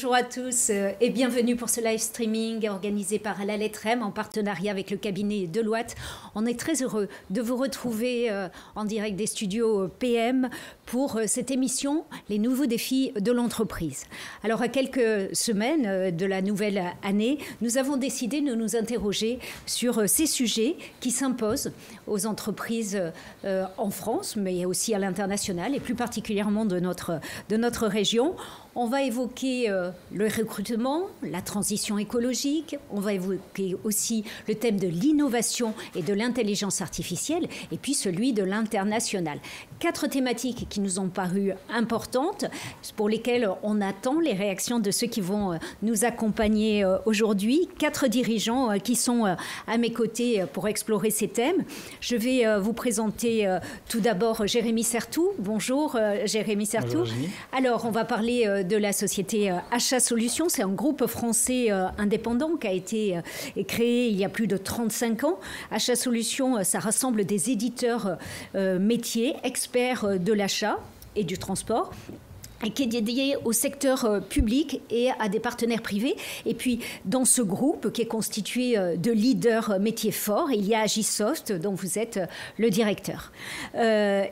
Bonjour à tous et bienvenue pour ce live streaming organisé par La Lettre M en partenariat avec le cabinet Deloitte. On est très heureux de vous retrouver en direct des studios PM pour cette émission « Les nouveaux défis de l'entreprise ». Alors à quelques semaines de la nouvelle année, nous avons décidé de nous interroger sur ces sujets qui s'imposent aux entreprises en France, mais aussi à l'international et plus particulièrement de notre région. On va évoquer le recrutement, la transition écologique, on va évoquer aussi le thème de l'innovation et de l'intelligence artificielle, et puis celui de l'international. 4 thématiques qui nous ont paru importantes, pour lesquelles on attend les réactions de ceux qui vont nous accompagner aujourd'hui. 4 dirigeants qui sont à mes côtés pour explorer ces thèmes. Je vais vous présenter tout d'abord Jérémy Sertout. Bonjour Jérémy Sertout. Bonjour, alors, on va parler de la société Achat Solutions. C'est un groupe français indépendant qui a été créé il y a plus de 35 ans. Achat Solutions, ça rassemble des éditeurs métiers, experts de l'achat et du transport, et qui est dédié au secteur public et à des partenaires privés. Et puis, dans ce groupe qui est constitué de leaders métiers forts, il y a Agisoft, dont vous êtes le directeur.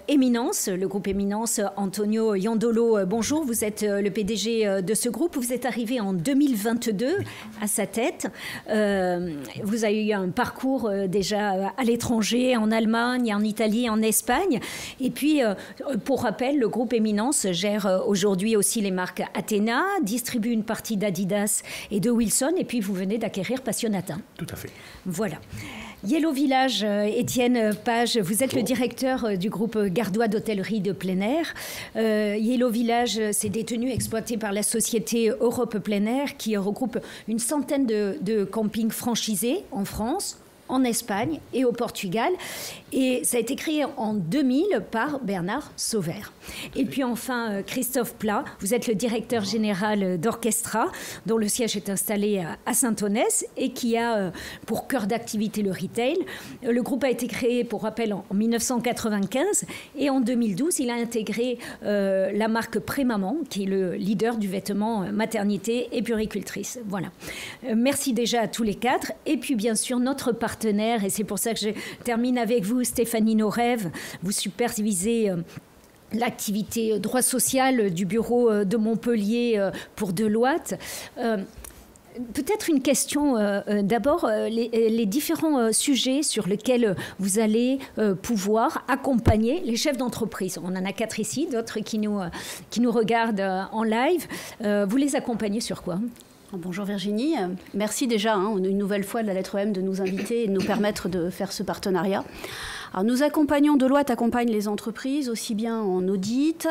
Éminence, le groupe Éminence, Antonio Iandolo, bonjour, vous êtes le PDG de ce groupe. Vous êtes arrivé en 2022 à sa tête. Vous avez eu un parcours déjà à l'étranger, en Allemagne, en Italie, en Espagne. Et puis, pour rappel, le groupe Éminence gère aujourd'hui aussi les marques Athéna, distribue une partie d'Adidas et de Wilson, et puis vous venez d'acquérir Passionata. Tout à fait. Voilà. Yellow Village, Étienne Page, vous êtes le directeur du groupe gardois d'hôtellerie de plein air. Yellow Village, c'est détenu, exploité par la société Europe Plein Air, qui regroupe une centaine de campings franchisés en France, en Espagne et au Portugal. Et ça a été créé en 2000 par Bernard Sauvert. Et puis enfin, Christophe Plat, vous êtes le directeur général d'Orchestra, dont le siège est installé à Saint-Onès et qui a pour cœur d'activité le retail. Le groupe a été créé, pour rappel, en 1995 et en 2012, il a intégré la marque Prémaman, qui est le leader du vêtement maternité et puéricultrice. Voilà. Merci déjà à tous les 4. Et puis bien sûr, notre partenaire, et c'est pour ça que je termine avec vous, Stéphanie Norève, vous supervisez l'activité droit social du bureau de Montpellier pour Deloitte. Peut-être une question d'abord, les différents sujets sur lesquels vous allez pouvoir accompagner les chefs d'entreprise. On en a 4 ici, d'autres qui nous regardent en live. Vous les accompagnez sur quoi ? Bonjour Virginie, merci déjà une nouvelle fois de La Lettre M de nous inviter et de nous permettre de faire ce partenariat. Alors nous accompagnons, Deloitte accompagne les entreprises aussi bien en audit,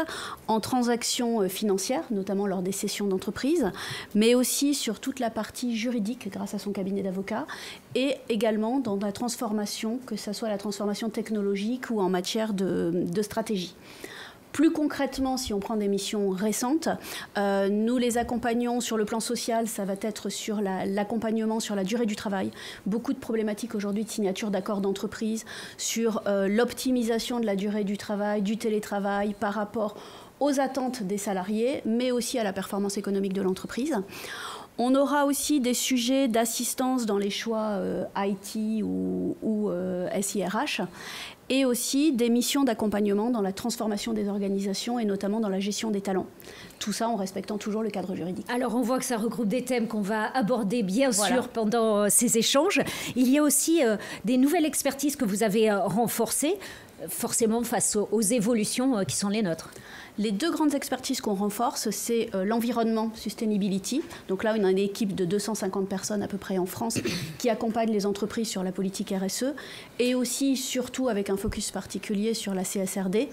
en transactions financières, notamment lors des cessions d'entreprise, mais aussi sur toute la partie juridique grâce à son cabinet d'avocats et également dans la transformation, que ce soit la transformation technologique ou en matière de stratégie. Plus concrètement, si on prend des missions récentes, nous les accompagnons sur le plan social, ça va être sur l'accompagnement sur la durée du travail. Beaucoup de problématiques aujourd'hui de signature d'accords d'entreprise, sur l'optimisation de la durée du travail, du télétravail par rapport aux attentes des salariés, mais aussi à la performance économique de l'entreprise. On aura aussi des sujets d'assistance dans les choix IT ou SIRH. Et aussi des missions d'accompagnement dans la transformation des organisations et notamment dans la gestion des talents. Tout ça en respectant toujours le cadre juridique. Alors on voit que ça regroupe des thèmes qu'on va aborder bien sûr pendant ces échanges. Il y a aussi des nouvelles expertises que vous avez renforcées, forcément face aux évolutions qui sont les nôtres. Les 2 grandes expertises qu'on renforce, c'est l'environnement, sustainability. Donc là, on a une équipe de 250 personnes à peu près en France qui accompagnent les entreprises sur la politique RSE et aussi, surtout, avec un focus particulier sur la CSRD.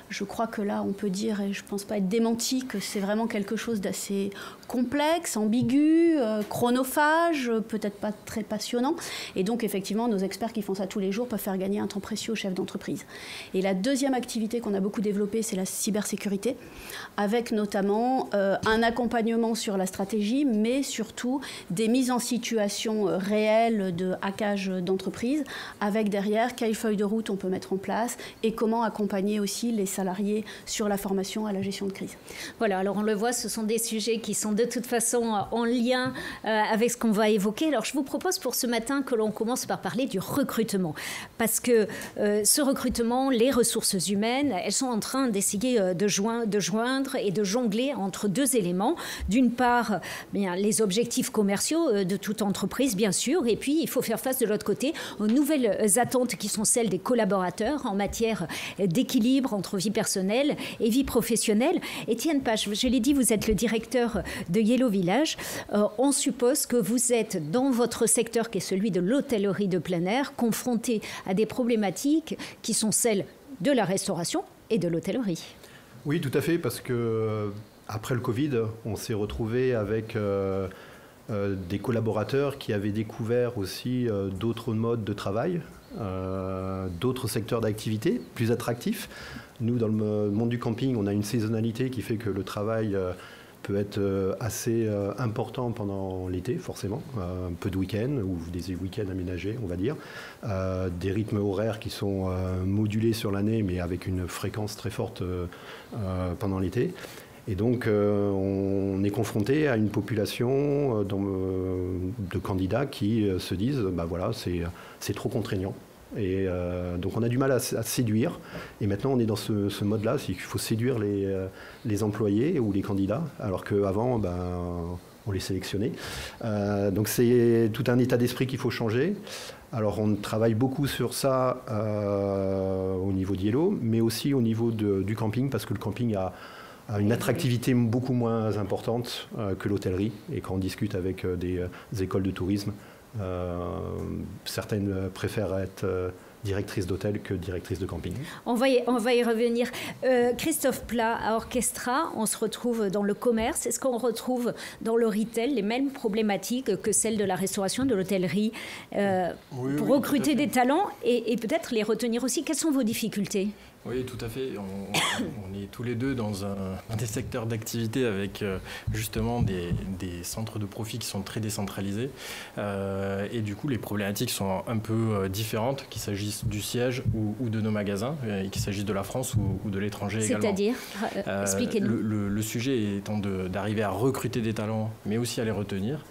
Je crois que là, on peut dire, et je ne pense pas être démenti, que c'est vraiment quelque chose d'assez complexe, ambigu, chronophage, peut-être pas très passionnant. Et donc, effectivement, nos experts qui font ça tous les jours peuvent faire gagner un temps précieux aux chefs d'entreprise. Et la deuxième activité qu'on a beaucoup développée, c'est la cybersécurité. sécurité, avec notamment un accompagnement sur la stratégie, mais surtout des mises en situation réelles de hackage d'entreprise, avec derrière quelle feuille de route on peut mettre en place et comment accompagner aussi les salariés sur la formation à la gestion de crise. Voilà, alors on le voit, ce sont des sujets qui sont de toute façon en lien avec ce qu'on va évoquer. Alors je vous propose pour ce matin que l'on commence par parler du recrutement, parce que ce recrutement, les ressources humaines, elles sont en train d'essayer de joindre et de jongler entre deux éléments. D'une part, bien, les objectifs commerciaux de toute entreprise, bien sûr, et puis il faut faire face de l'autre côté aux nouvelles attentes qui sont celles des collaborateurs en matière d'équilibre entre vie personnelle et vie professionnelle. Étienne Page, je l'ai dit, vous êtes le directeur de Yellow Village. On suppose que vous êtes dans votre secteur, qui est celui de l'hôtellerie de plein air, confronté à des problématiques qui sont celles de la restauration et de l'hôtellerie. Oui, tout à fait, parce que après le Covid, on s'est retrouvé avec des collaborateurs qui avaient découvert aussi d'autres modes de travail, d'autres secteurs d'activité plus attractifs. Nous, dans le monde du camping, on a une saisonnalité qui fait que le travail peut être assez important pendant l'été, forcément. Un peu de week-end ou des week-ends aménagés, on va dire. Des rythmes horaires qui sont modulés sur l'année, mais avec une fréquence très forte pendant l'été. Et donc, on est confronté à une population de candidats qui se disent bah voilà, c'est trop contraignant. Et donc on a du mal à séduire, et maintenant on est dans ce mode-là, c'est qu'il faut séduire les employés ou les candidats, alors qu'avant on les sélectionnait. Donc c'est tout un état d'esprit qu'il faut changer. Alors on travaille beaucoup sur ça au niveau d'Yellow, mais aussi au niveau du camping, parce que le camping a une attractivité beaucoup moins importante que l'hôtellerie, et quand on discute avec des écoles de tourisme, certaines préfèrent être directrice d'hôtel que directrice de camping. On va y revenir. Christophe Plat, à Orchestra, on se retrouve dans le commerce. Est-ce qu'on retrouve dans le retail les mêmes problématiques que celles de la restauration, de l'hôtellerie, pour recruter des talents et peut-être les retenir aussi? Quelles sont vos difficultés? Oui, tout à fait. On est tous les deux dans un des secteurs d'activité avec justement des centres de profit qui sont très décentralisés. Et du coup, les problématiques sont un peu différentes, qu'il s'agisse du siège ou de nos magasins, et qu'il s'agisse de la France ou de l'étranger également. C'est-à-dire expliquez-nous. Le sujet étant d'arriver à recruter des talents, mais aussi à les retenir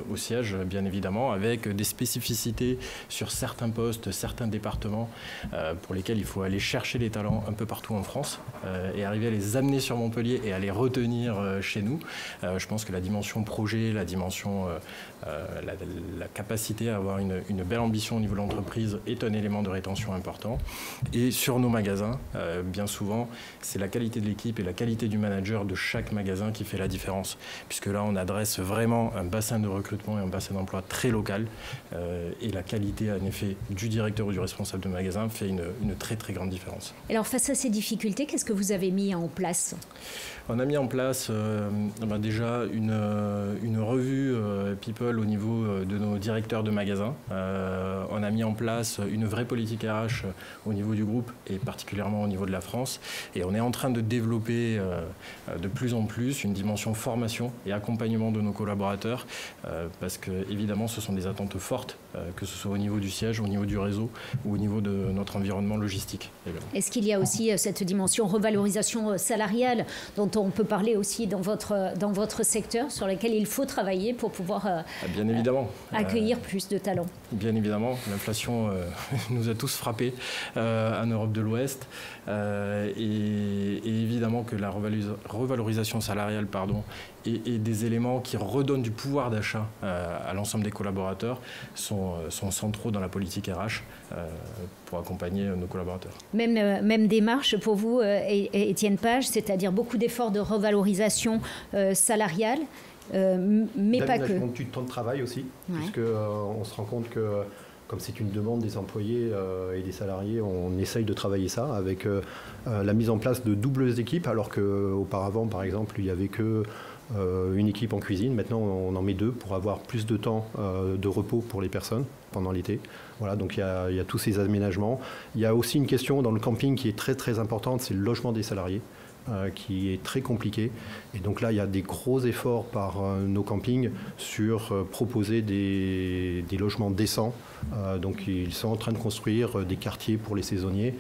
au siège, bien évidemment, avec des spécificités sur certains postes, certains départements pour lesquels il faut aller chercher les talents un peu partout en France et arriver à les amener sur Montpellier et à les retenir chez nous. Je pense que la dimension projet, la dimension, la capacité à avoir une belle ambition au niveau de l'entreprise est un élément de rétention important. Et sur nos magasins, bien souvent, c'est la qualité de l'équipe et la qualité du manager de chaque magasin qui fait la différence. Puisque là, on adresse vraiment un bassin de recrutement et un bassin d'emploi très local. Et la qualité, en effet, du directeur ou du responsable de magasin fait une très, très grande différence. Alors, face à ces difficultés, qu'est-ce que vous avez mis en place ? On a mis en place déjà une revue People au niveau de nos directeurs de magasins. On a mis en place une vraie politique RH au niveau du groupe et particulièrement au niveau de la France. Et on est en train de développer de plus en plus une dimension formation et accompagnement de nos collaborateurs parce que évidemment ce sont des attentes fortes, que ce soit au niveau du siège, au niveau du réseau ou au niveau de notre environnement logistique. Est-ce qu'il y a aussi cette dimension revalorisation salariale dont on peut parler aussi dans votre secteur, sur laquelle il faut travailler pour pouvoir bien évidemment. Accueillir plus de talents? Bien évidemment, l'inflation nous a tous frappés en Europe de l'Ouest et évidemment que la revalorisation salariale et des éléments qui redonnent du pouvoir d'achat à l'ensemble des collaborateurs sont centraux dans la politique RH pour accompagner nos collaborateurs. Même démarche pour vous, Étienne Page, c'est-à-dire beaucoup d'efforts de revalorisation salariale, mais pas que. D'aménagement du temps de travail aussi, puisqu'on se rend compte que comme c'est une demande des employés et des salariés, on essaye de travailler ça avec la mise en place de doubles équipes, alors qu'auparavant, par exemple, il n'y avait que une équipe en cuisine. Maintenant, on en met deux pour avoir plus de temps de repos pour les personnes pendant l'été. Voilà, donc il y a tous ces aménagements. Il y a aussi une question dans le camping qui est très très importante, c'est le logement des salariés. qui est très compliqué. Et donc là, il y a des gros efforts par nos campings sur proposer des logements décents. Donc ils sont en train de construire des quartiers pour les saisonniers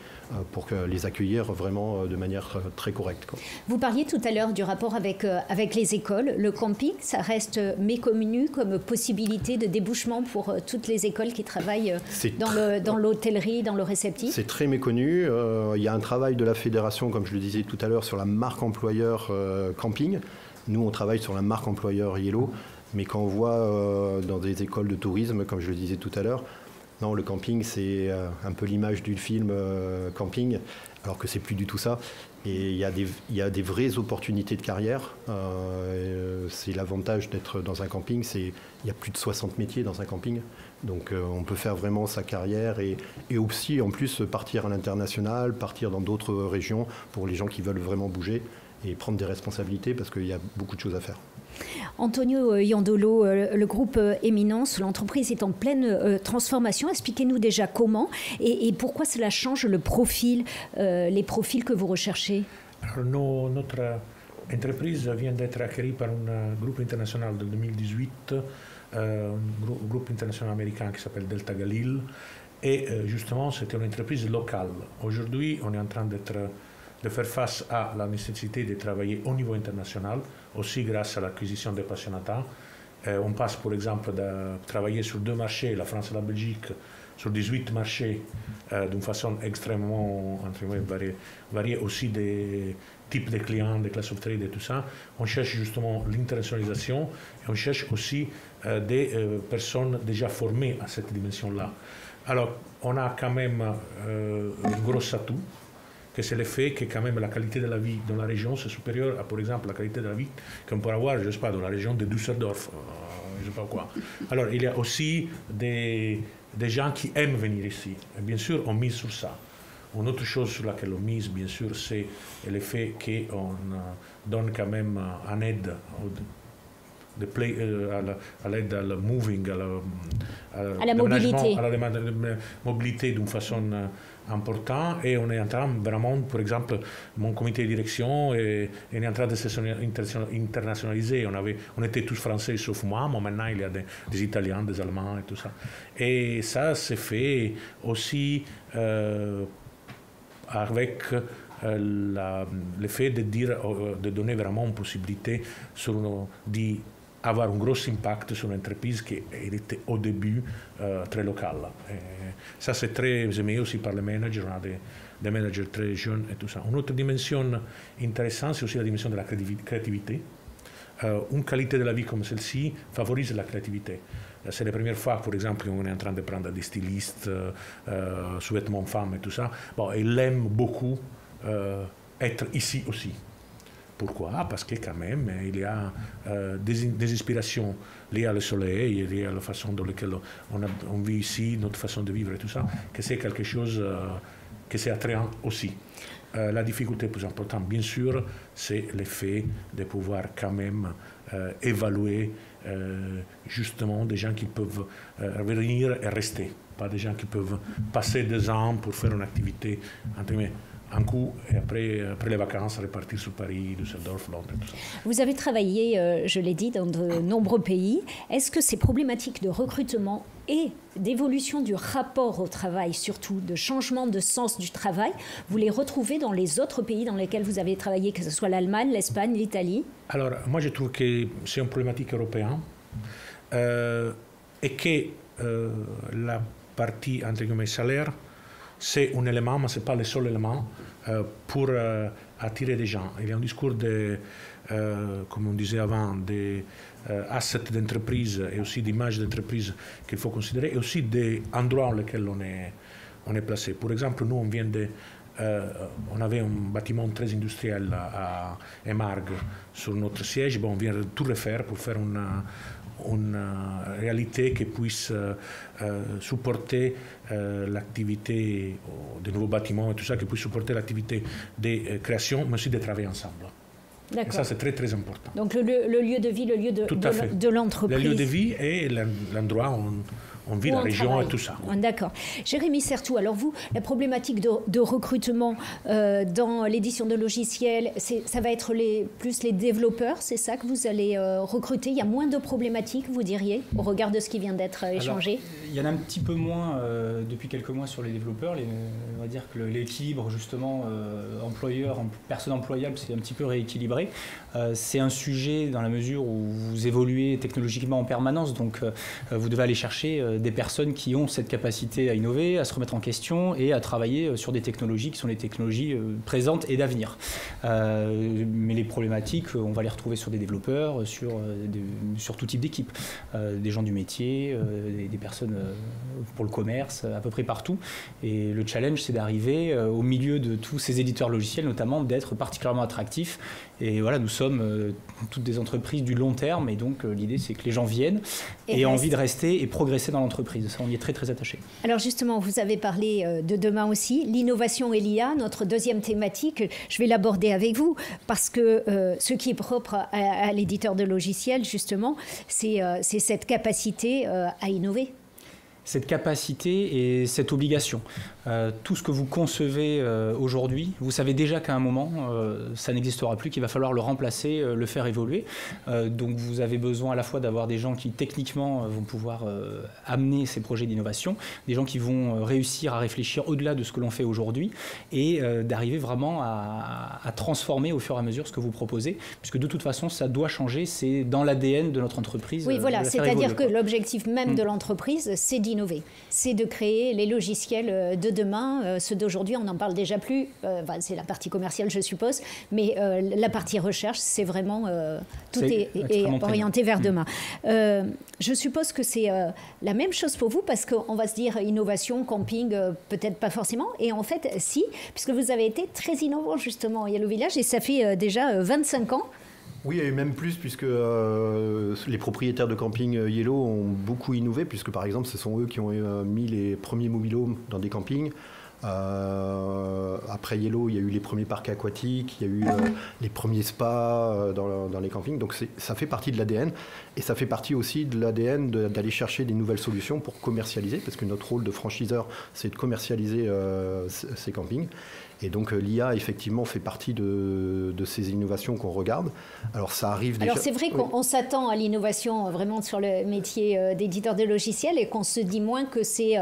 pour les accueillir vraiment de manière très correcte, quoi. Vous parliez tout à l'heure du rapport avec les écoles. Le camping, ça reste méconnu comme possibilité de débouchement pour toutes les écoles qui travaillent dans l'hôtellerie, dans le réceptif. C'est très méconnu. Il y a un travail de la fédération, comme je le disais tout à l'heure, sur la marque employeur camping. Nous, on travaille sur la marque employeur Yellow. Mais quand on voit dans des écoles de tourisme, comme je le disais tout à l'heure, non, le camping, c'est un peu l'image du film Camping, alors que c'est plus du tout ça. Et il y a des vraies opportunités de carrière. C'est l'avantage d'être dans un camping. Il y a plus de 60 métiers dans un camping. Donc on peut faire vraiment sa carrière et aussi, en plus, partir à l'international, partir dans d'autres régions pour les gens qui veulent vraiment bouger et prendre des responsabilités parce qu'il y a beaucoup de choses à faire. Antonio Iandolo, le groupe Éminence, l'entreprise est en pleine transformation. Expliquez-nous déjà comment et pourquoi cela change le profil, les profils que vous recherchez. Alors, notre entreprise vient d'être acquérie par un groupe international de 2018, un groupe international américain qui s'appelle Delta Galil. Et justement, c'était une entreprise locale. Aujourd'hui, on est en train de faire face à la nécessité de travailler au niveau international, aussi grâce à l'acquisition de Passionata. On passe, par exemple, de travailler sur 2 marchés, la France et la Belgique, sur 18 marchés, d'une façon extrêmement variée aussi des types de clients, des classes of trade et tout ça. On cherche justement l'internationalisation et on cherche aussi des personnes déjà formées à cette dimension-là. Alors, on a quand même un gros atout, que c'est le fait que quand même la qualité de la vie dans la région c'est supérieur à, par exemple, la qualité de la vie qu'on peut avoir, je ne sais pas, dans la région de Düsseldorf, je ne sais pas quoi. Alors, il y a aussi des gens qui aiment venir ici. Et bien sûr, on mise sur ça. Une autre chose sur laquelle on mise, bien sûr, c'est le fait qu'on donne quand même une aide à l'aide à la moving, à la mobilité. À la mobilité d'une façon importante. Et on est en train vraiment, par exemple, mon comité de direction est en train de s'internationaliser. On était tous français sauf moi, mais maintenant il y a des Italiens, des Allemands et tout ça. Et ça s'est fait aussi avec le fait de donner vraiment une possibilité d'avoir un gros impact sur l'entreprise qui était au début très locale. Et ça, c'est très aimé aussi par les managers. On a des managers très jeunes et tout ça. Une autre dimension intéressante, c'est aussi la dimension de la créativité. Une qualité de la vie comme celle-ci favorise la créativité. C'est la première fois, par exemple, qu'on est en train de prendre des stylistes, sous-vêtements femmes et tout ça. Bon, ils aiment beaucoup être ici aussi. Pourquoi? Parce que quand même, il y a des inspirations liées au soleil, liées à la façon dans laquelle on vit ici, notre façon de vivre et tout ça, que c'est quelque chose que c'est attrayant aussi. La difficulté plus importante, bien sûr, c'est le fait de pouvoir quand même évaluer justement des gens qui peuvent venir et rester, pas des gens qui peuvent passer 2 ans pour faire une activité, entre guillemets, un coup, et après les vacances, repartir sur Paris, Düsseldorf, Londres, tout ça. Vous avez travaillé, je l'ai dit, dans de nombreux pays. Est-ce que ces problématiques de recrutement et d'évolution du rapport au travail, surtout de changement de sens du travail, vous les retrouvez dans les autres pays dans lesquels vous avez travaillé, que ce soit l'Allemagne, l'Espagne, l'Italie? Alors, moi, je trouve que c'est une problématique européenne et que la partie, entre guillemets, salaire, c'est un élément, mais ce n'est pas le seul élément pour attirer des gens. Il y a un discours comme on disait avant, des assets d'entreprise et aussi d'images d'entreprise qu'il faut considérer, et aussi des endroits dans lesquels on est placé. Par exemple, nous, on avait un bâtiment très industriel à Emargues sur notre siège. Bon, on vient de tout refaire pour faire une réalité qui puisse supporter l'activité des nouveaux bâtiments et tout ça, qui puisse supporter l'activité des créations, mais aussi de travailler ensemble. Et ça, c'est très, très important. Donc le lieu de vie, le lieu de l'entreprise. Le lieu de vie et l'endroit où on vit la région et tout ça. Oui. D'accord. Jérémy Certout, alors vous, la problématique de recrutement dans l'édition de logiciels, ça va être plus les développeurs, c'est ça que vous allez recruter? Il y a moins de problématiques, vous diriez, au regard de ce qui vient d'être échangé? Alors, il y en a un petit peu moins depuis quelques mois sur les développeurs. On va dire que l'équilibre, justement, personne employable, c'est un petit peu rééquilibré. C'est un sujet dans la mesure où vous évoluez technologiquement en permanence, donc vous devez aller chercher des personnes qui ont cette capacité à innover, à se remettre en question et à travailler sur des technologies qui sont les technologies présentes et d'avenir. Mais les problématiques, on va les retrouver sur des développeurs, sur tout type d'équipe, des gens du métier, des personnes pour le commerce, à peu près partout. Et le challenge, c'est d'arriver au milieu de tous ces éditeurs logiciels, notamment d'être particulièrement attractifs. Et voilà, nous sommes toutes des entreprises du long terme, et donc l'idée, c'est que les gens viennent et aient envie de rester et progresser dans l'entreprise. Ça, on y est très, très attaché. Alors justement, vous avez parlé de demain aussi, l'innovation et l'IA, notre deuxième thématique. Je vais l'aborder avec vous, parce que ce qui est propre à l'éditeur de logiciels, justement, c'est cette capacité à innover. Cette capacité et cette obligation. Tout ce que vous concevez aujourd'hui, vous savez déjà qu'à un moment, ça n'existera plus, qu'il va falloir le remplacer, le faire évoluer. Donc vous avez besoin à la fois d'avoir des gens qui techniquement vont pouvoir amener ces projets d'innovation, des gens qui vont réussir à réfléchir au-delà de ce que l'on fait aujourd'hui et d'arriver vraiment à transformer au fur et à mesure ce que vous proposez, puisque de toute façon, ça doit changer, c'est dans l'ADN de notre entreprise. Oui, voilà, c'est-à-dire que l'objectif même de l'entreprise, c'est d'innover, c'est de créer les logiciels de demain. Ceux d'aujourd'hui, on n'en parle déjà plus. C'est la partie commerciale, je suppose. Mais la partie recherche, c'est vraiment... tout est orienté vers demain. Je suppose que c'est la même chose pour vous, parce qu'on va se dire innovation, camping, peut-être pas forcément. Et en fait, si, puisque vous avez été très innovant, justement, Yellow Village, et ça fait déjà 25 ans. Oui, et même plus, puisque les propriétaires de camping Yellow ont beaucoup innové, puisque par exemple, ce sont eux qui ont mis les premiers mobilhomes dans des campings. Après Yellow, il y a eu les premiers parcs aquatiques, il y a eu les premiers spas dans les campings. Donc ça fait partie de l'ADN, et ça fait partie aussi de l'ADN d'aller chercher des nouvelles solutions pour commercialiser, parce que notre rôle de franchiseur, c'est de commercialiser ces campings. Et donc l'IA, effectivement, fait partie de ces innovations qu'on regarde. Alors ça arrive déjà... Alors c'est vrai qu'on s'attend à l'innovation vraiment sur le métier d'éditeur de logiciels, et qu'on se dit moins que c'est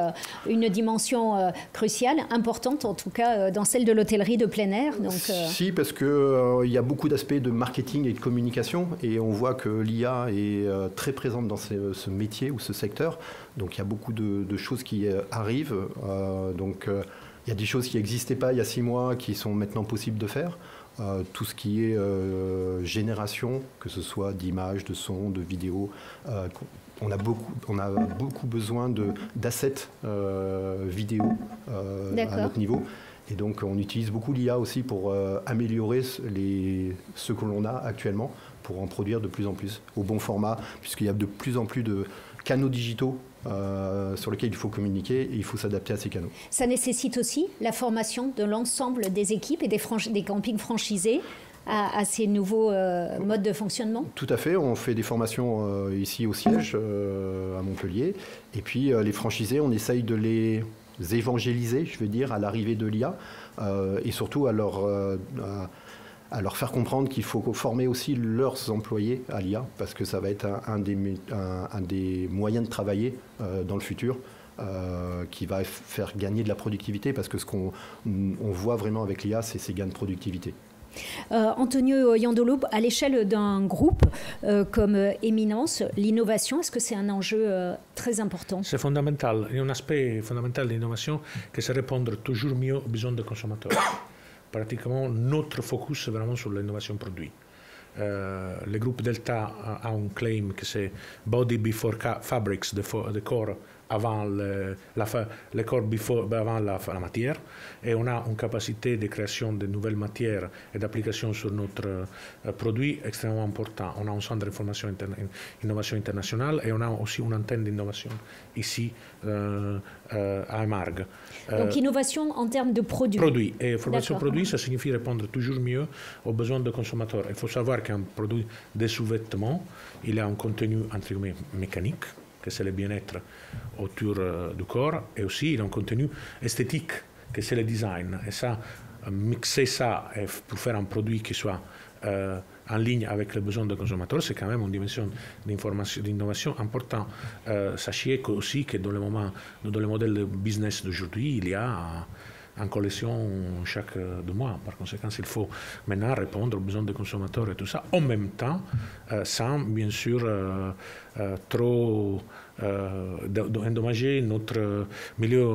une dimension cruciale, importante en tout cas, dans celle de l'hôtellerie de plein air. Donc, Si, parce qu'il y a beaucoup d'aspects de marketing et de communication, et on voit que l'IA est très présente dans ce métier ou ce secteur. Donc il y a beaucoup de choses qui arrivent. Il y a des choses qui n'existaient pas il y a 6 mois qui sont maintenant possibles de faire. Tout ce qui est génération, que ce soit d'images, de sons, de vidéos. On a beaucoup besoin d'assets vidéo à notre niveau. Et donc on utilise beaucoup l'IA aussi pour améliorer ce que l'on a actuellement, pour en produire de plus en plus au bon format, puisqu'il y a de plus en plus de canaux digitaux sur lesquels il faut communiquer, et il faut s'adapter à ces canaux. Ça nécessite aussi la formation de l'ensemble des équipes et des campings franchisés à ces nouveaux modes de fonctionnement? Tout à fait, on fait des formations ici au siège à Montpellier, et puis les franchisés, on essaye de les évangéliser, je veux dire, à l'arrivée de l'IA, et surtout à leur faire comprendre qu'il faut former aussi leurs employés à l'IA, parce que ça va être un des moyens de travailler dans le futur, qui va faire gagner de la productivité, parce que ce qu'on voit vraiment avec l'IA, c'est ces gains de productivité. Antonio Iandolo, à l'échelle d'un groupe comme Eminence, l'innovation, est-ce que c'est un enjeu très important? C'est fondamental. Il y a un aspect fondamental de l'innovation, que c'est répondre toujours mieux aux besoins des consommateurs. Pratiquement, notre focus est vraiment sur l'innovation produit. Le groupe Delta a un claim que c'est Body Before Fabrics, the core avant le corps avant la matière, et on a une capacité de création de nouvelles matières et d'application sur notre produit extrêmement important. On a un centre d'information innovation internationale, et on a aussi une antenne d'innovation ici à Emarg. Donc innovation en termes de produits. Produits. Et formation produit, ça signifie répondre toujours mieux aux besoins des consommateurs. Il faut savoir qu'un produit de sous-vêtements, il a un contenu entre guillemets mécanique, que c'est le bien-être autour du corps, et aussi il a un contenu esthétique, que c'est le design. Et ça, mixer ça pour faire un produit qui soit en ligne avec les besoins des consommateurs, c'est quand même une dimension d'innovation importante. Sachez aussi que dans le modèle de business d'aujourd'hui, il y a en collection chaque 2 mois. Par conséquent, il faut maintenant répondre aux besoins des consommateurs et tout ça, en même temps, sans bien sûr trop endommager notre milieu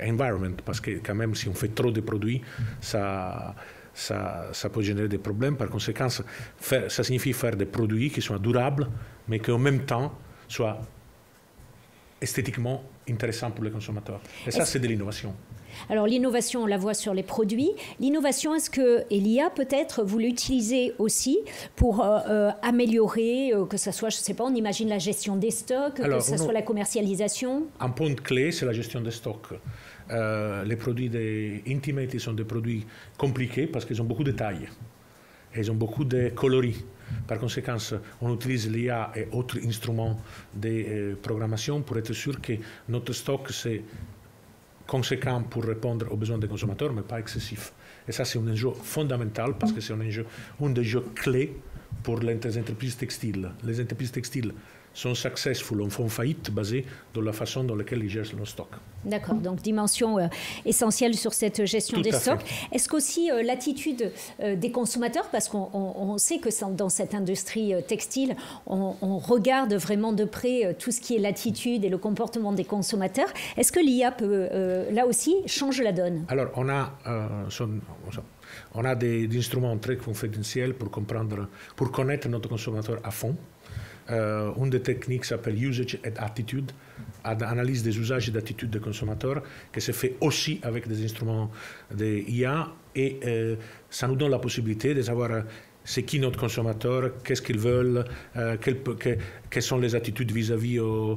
environment, parce que quand même, si on fait trop de produits, ça peut générer des problèmes. Par conséquent, ça signifie faire des produits qui soient durables, mais qui en même temps soient esthétiquement intéressants pour les consommateurs. Et ça, c'est de l'innovation. Alors l'innovation, on la voit sur les produits. L'innovation, est-ce que l'IA, peut-être, vous l'utilisez aussi pour améliorer, que ce soit, je ne sais pas, on imagine la gestion des stocks, que ce soit la commercialisation? Un point clé, c'est la gestion des stocks. Les produits d'Intimate, ils sont des produits compliqués parce qu'ils ont beaucoup de tailles et ils ont beaucoup de coloris. Par conséquent, on utilise l'IA et autres instruments de programmation pour être sûr que notre stock c'est conséquent pour répondre aux besoins des consommateurs, mais pas excessif. Et ça, c'est un enjeu fondamental parce que c'est un des jeux clés pour les entreprises textiles. Les entreprises textiles sont successful, on font faillite basée sur la façon dans laquelle ils gèrent leur stock. D'accord, donc dimension essentielle sur cette gestion des stocks. Est-ce qu'aussi l'attitude des consommateurs, parce qu'on sait que dans cette industrie textile, on regarde vraiment de près tout ce qui est l'attitude et le comportement des consommateurs. Est-ce que l'IA peut, là aussi, changer la donne? Alors, on a des instruments très confidentiels pour connaître notre consommateur à fond. Une des techniques s'appelle Usage and Attitude, analyse des usages et d'attitudes des consommateurs, qui se fait aussi avec des instruments de IA, et ça nous donne la possibilité de savoir c'est qui notre consommateur, qu'est-ce qu'ils veulent, quelles sont les attitudes vis-à-vis au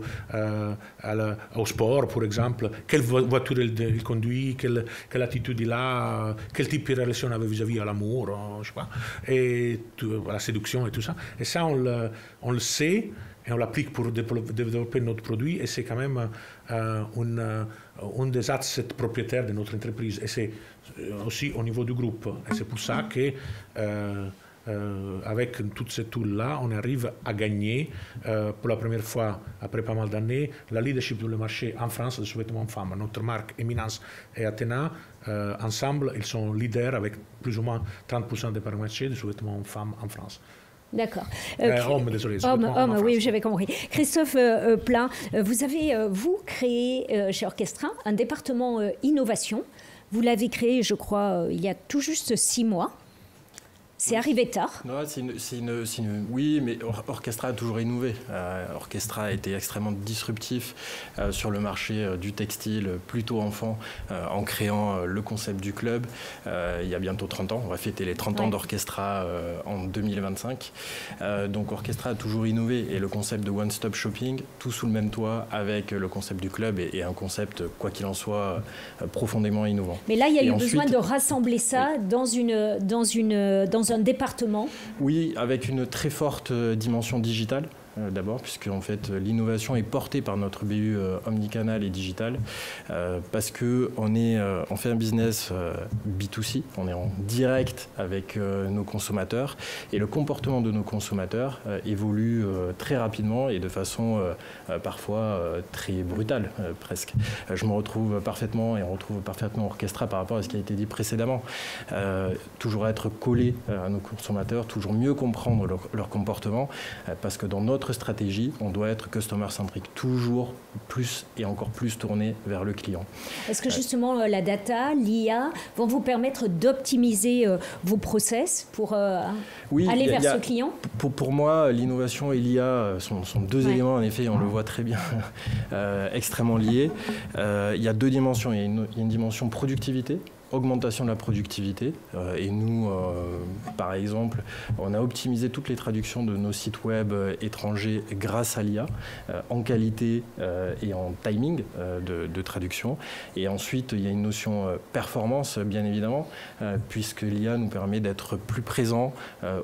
sport, par exemple, quelle voiture il conduit, quelle attitude il a, quel type de relation avec vis-à-vis à l'amour, je sais pas, et la séduction et tout ça. Et ça, on le sait et on l'applique pour développer notre produit, et c'est quand même un des assets propriétaires de notre entreprise. Et c'est aussi au niveau du groupe. Et c'est pour ça que avec toutes ces tools-là, on arrive à gagner pour la première fois après pas mal d'années la leadership sur le marché en France de sous-vêtements femmes. Notre marque Eminence et Athéna, ensemble, ils sont leaders avec plus ou moins 30% des parts de marché de sous-vêtements femmes en France. D'accord. Homme, oui, j'avais compris. Christophe Plein, vous avez, vous, créé chez Orchestra un département innovation. Vous l'avez créé, je crois, il y a tout juste 6 mois. C'est arrivé tard. Non, oui, mais Orchestra a toujours innové. Orchestra a été extrêmement disruptif sur le marché du textile, plutôt enfant, en créant le concept du club. Il y a bientôt 30 ans. On va fêter les 30 ans d'Orchestra en 2025. Donc Orchestra a toujours innové. Et le concept de one-stop shopping, tout sous le même toit, avec le concept du club, et un concept, quoi qu'il en soit, profondément innovant. Mais là, il y a eu besoin de rassembler ça dans un département. Oui, avec une très forte dimension digitale. D'abord, puisque en fait, l'innovation est portée par notre BU omnicanal et digital, parce qu'on fait un business B2C, on est en direct avec nos consommateurs, et le comportement de nos consommateurs évolue très rapidement et de façon parfois très brutale, presque. Je me retrouve parfaitement, et on retrouve parfaitement Orchestra par rapport à ce qui a été dit précédemment. Toujours être collé à nos consommateurs, toujours mieux comprendre leur comportement, parce que dans notre stratégie, on doit être customer-centric, toujours plus et encore plus tourné vers le client. Est-ce que justement la data, l'IA vont vous permettre d'optimiser vos process pour aller vers ce client? Pour moi, l'innovation et l'IA sont deux éléments, en effet, on le voit très bien, extrêmement liés. Il y a deux dimensions. Il y a une dimension productivité, augmentation de la productivité. Et nous, par exemple, on a optimisé toutes les traductions de nos sites web étrangers grâce à l'IA, en qualité et en timing de traduction. Et ensuite, il y a une notion performance, bien évidemment, puisque l'IA nous permet d'être plus présent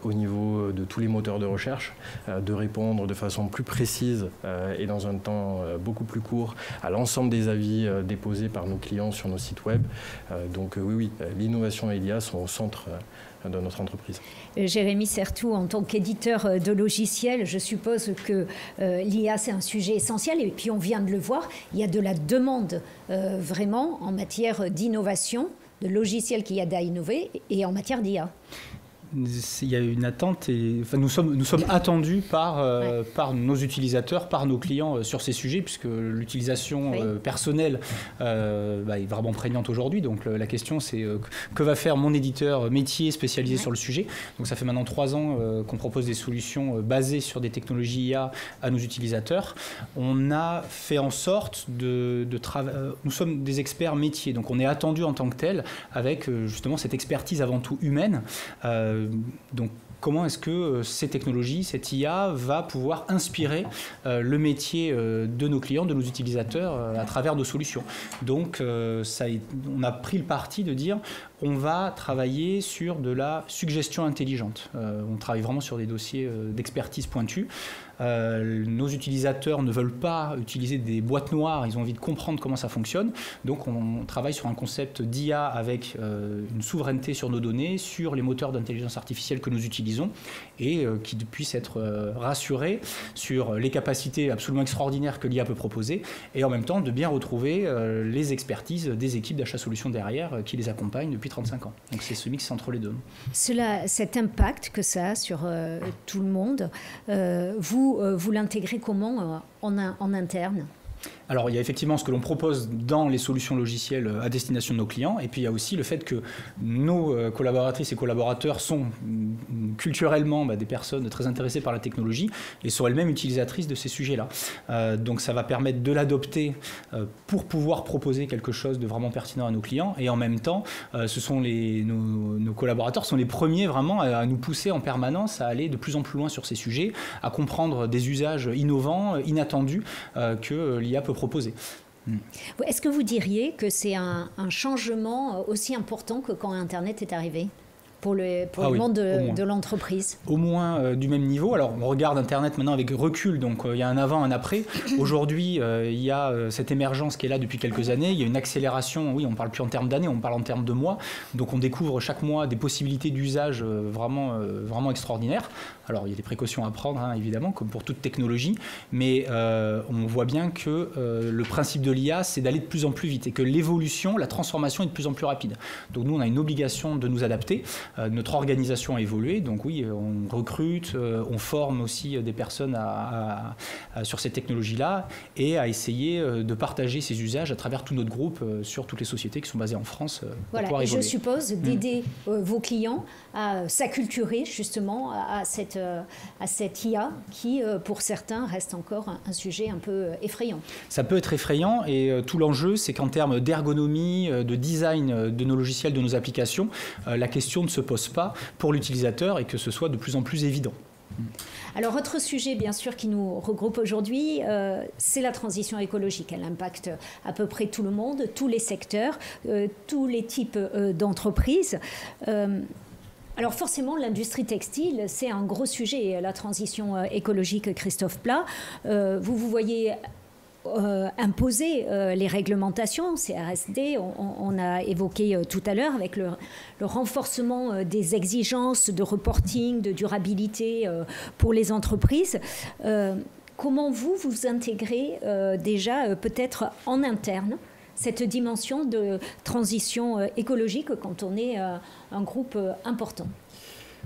au niveau de tous les moteurs de recherche, de répondre de façon plus précise et dans un temps beaucoup plus court à l'ensemble des avis déposés par nos clients sur nos sites web. Donc oui, l'innovation et l'IA sont au centre de notre entreprise. Jérémy Certout, en tant qu'éditeur de logiciels, je suppose que l'IA, c'est un sujet essentiel. Et puis, on vient de le voir, il y a de la demande vraiment en matière d'innovation, de logiciels qu'il y a à innover et en matière d'IA. Il y a une attente et enfin, nous sommes attendus par nos utilisateurs, par nos clients sur ces sujets, puisque l'utilisation personnelle est vraiment prégnante aujourd'hui. Donc la question c'est que va faire mon éditeur métier spécialisé sur le sujet. Donc ça fait maintenant 3 ans qu'on propose des solutions basées sur des technologies IA à nos utilisateurs. On a fait en sorte nous sommes des experts métiers, donc on est attendus en tant que tel avec justement cette expertise avant tout humaine. Donc, comment est-ce que ces technologies, cette IA, va pouvoir inspirer le métier de nos clients, de nos utilisateurs à travers nos solutions. Donc, on a pris le parti de dire on va travailler sur de la suggestion intelligente. On travaille vraiment sur des dossiers d'expertise pointue. Nos utilisateurs ne veulent pas utiliser des boîtes noires, ils ont envie de comprendre comment ça fonctionne. Donc on travaille sur un concept d'IA avec une souveraineté sur nos données, sur les moteurs d'intelligence artificielle que nous utilisons et qui puissent être rassurés sur les capacités absolument extraordinaires que l'IA peut proposer et en même temps de bien retrouver les expertises des équipes d'achat solutions derrière qui les accompagnent depuis 35 ans. Donc c'est ce mix entre les deux. Cet impact que ça a sur tout le monde, vous l'intégrez comment en interne ? Alors, il y a effectivement ce que l'on propose dans les solutions logicielles à destination de nos clients. Et puis, il y a aussi le fait que nos collaboratrices et collaborateurs sont culturellement des personnes très intéressées par la technologie et sont elles-mêmes utilisatrices de ces sujets-là. Donc, ça va permettre de l'adopter pour pouvoir proposer quelque chose de vraiment pertinent à nos clients. Et en même temps, nos collaborateurs sont les premiers vraiment à nous pousser en permanence à aller de plus en plus loin sur ces sujets, à comprendre des usages innovants, inattendus que l'IA peut proposer. Est-ce que vous diriez que c'est un changement aussi important que quand Internet est arrivé pour le monde de l'entreprise? Au moins du même niveau. Alors, on regarde Internet maintenant avec recul, donc il y a un avant, un après. Aujourd'hui, il y a cette émergence qui est là depuis quelques années. Il y a une accélération, oui, on ne parle plus en termes d'années, on parle en termes de mois. Donc, on découvre chaque mois des possibilités d'usage vraiment extraordinaires. Alors, il y a des précautions à prendre, évidemment, comme pour toute technologie, mais on voit bien que le principe de l'IA, c'est d'aller de plus en plus vite et que l'évolution, la transformation est de plus en plus rapide. Donc, nous, on a une obligation de nous adapter. Notre organisation a évolué, donc oui, on recrute, on forme aussi des personnes sur ces technologies-là et à essayer de partager ces usages à travers tout notre groupe sur toutes les sociétés qui sont basées en France pour pouvoir évoluer. Je suppose d'aider vos clients à s'acculturer justement à cette IA qui, pour certains, reste encore un sujet un peu effrayant. Ça peut être effrayant et tout l'enjeu, c'est qu'en termes d'ergonomie, de design de nos logiciels, de nos applications, la question ne se pose pas pour l'utilisateur et que ce soit de plus en plus évident. Alors, autre sujet, bien sûr, qui nous regroupe aujourd'hui, c'est la transition écologique. Elle impacte à peu près tout le monde, tous les secteurs, tous les types d'entreprises. Alors forcément, l'industrie textile, c'est un gros sujet, la transition écologique, Christophe Plat. Vous voyez imposer les réglementations, CRSD, on a évoqué tout à l'heure avec le renforcement des exigences de reporting, de durabilité pour les entreprises. Comment vous intégrez déjà peut-être en interne cette dimension de transition écologique quand on est un groupe important?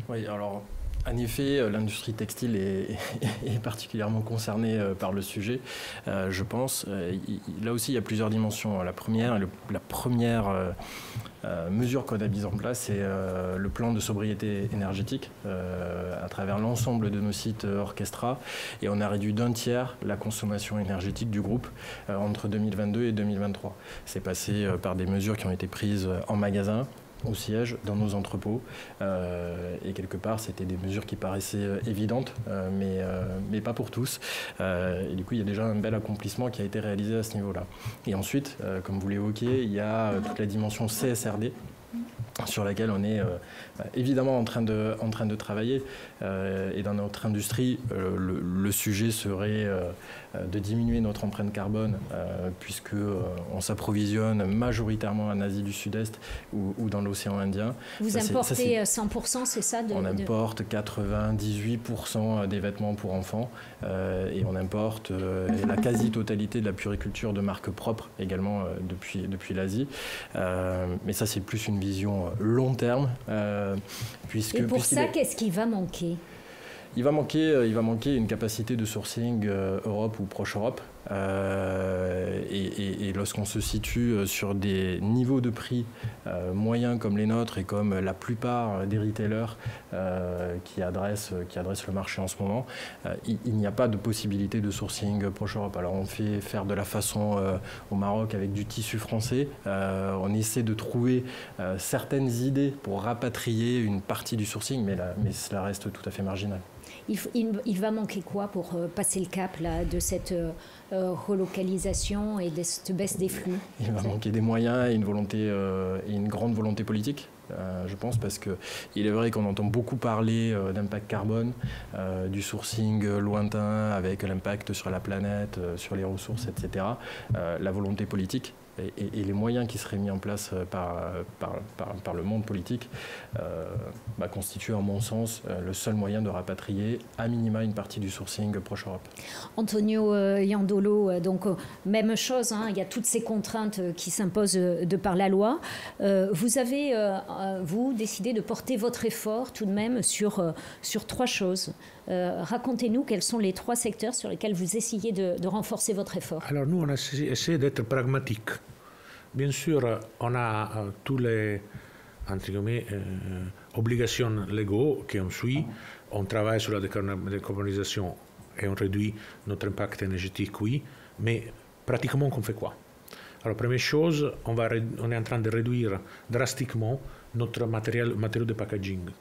Oui, alors En effet, l'industrie textile est particulièrement concernée par le sujet, je pense. Là aussi, il y a plusieurs dimensions. La première mesure qu'on a mise en place, c'est le plan de sobriété énergétique à travers l'ensemble de nos sites Orchestra. Et on a réduit d'1 tiers la consommation énergétique du groupe entre 2022 et 2023. C'est passé par des mesures qui ont été prises en magasin, au siège, dans nos entrepôts. Et quelque part, c'était des mesures qui paraissaient évidentes, mais pas pour tous. Et du coup, il y a déjà un bel accomplissement qui a été réalisé à ce niveau-là. Et ensuite, comme vous l'évoquiez, il y a toute la dimension CSRD, sur laquelle on est évidemment en train de travailler. Et dans notre industrie, le sujet serait de diminuer notre empreinte carbone, puisque on s'approvisionne majoritairement en Asie du Sud-Est ou dans l'océan Indien. Vous importez 100%, c'est ça On importe 98% des vêtements pour enfants et on importe la quasi-totalité de la puriculture de marques propres également depuis l'Asie. Mais ça, c'est plus une vision long terme. Et pour ça, qu'est-ce qui va manquer ? Il va manquer une capacité de sourcing Europe ou Proche-Europe. Et lorsqu'on se situe sur des niveaux de prix moyens comme les nôtres et comme la plupart des retailers qui adressent le marché en ce moment, il n'y a pas de possibilité de sourcing Proche-Europe. Alors on fait faire de la façon au Maroc avec du tissu français. On essaie de trouver certaines idées pour rapatrier une partie du sourcing, mais cela reste tout à fait marginal. Il va manquer quoi pour passer le cap là, de cette relocalisation et de cette baisse des flux ? Il va manquer des moyens et une grande volonté politique, je pense, parce qu'il est vrai qu'on entend beaucoup parler d'impact carbone, du sourcing lointain avec l'impact sur la planète, sur les ressources, etc. La volonté politique et les moyens qui seraient mis en place par le monde politique constituent, en mon sens, le seul moyen de rapatrier à minima une partie du sourcing Proche-Europe. Antonio Iandolo, donc même chose, il y a toutes ces contraintes qui s'imposent de par la loi. Vous avez, vous, décidé de porter votre effort tout de même sur 3 choses. Racontez-nous quels sont les 3 secteurs sur lesquels vous essayez de renforcer votre effort. Alors nous, on a essayé d'être pragmatique. Bien sûr, on a tous les obligations légaux qu'on suit. On travaille sur la décarbonisation et on réduit notre impact énergétique, oui. Mais pratiquement, on fait quoi? Alors, première chose, on est en train de réduire drastiquement notre matériaux de packaging.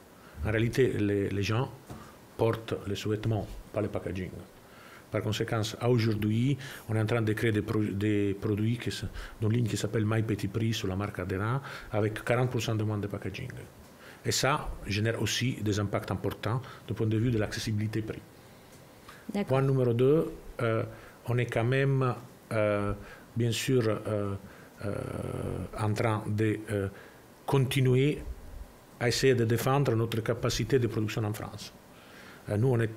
En réalité, les gens portent les sous-vêtements, pas le packaging. Par conséquent, aujourd'hui, on est en train de créer des produits dans une ligne qui s'appelle My Petit Prix sur la marque Adena, avec 40% de moins de packaging. Et ça génère aussi des impacts importants du point de vue de l'accessibilité prix. Point numéro 2, on est quand même, bien sûr, en train de continuer à essayer de défendre notre capacité de production en France. Nous, on est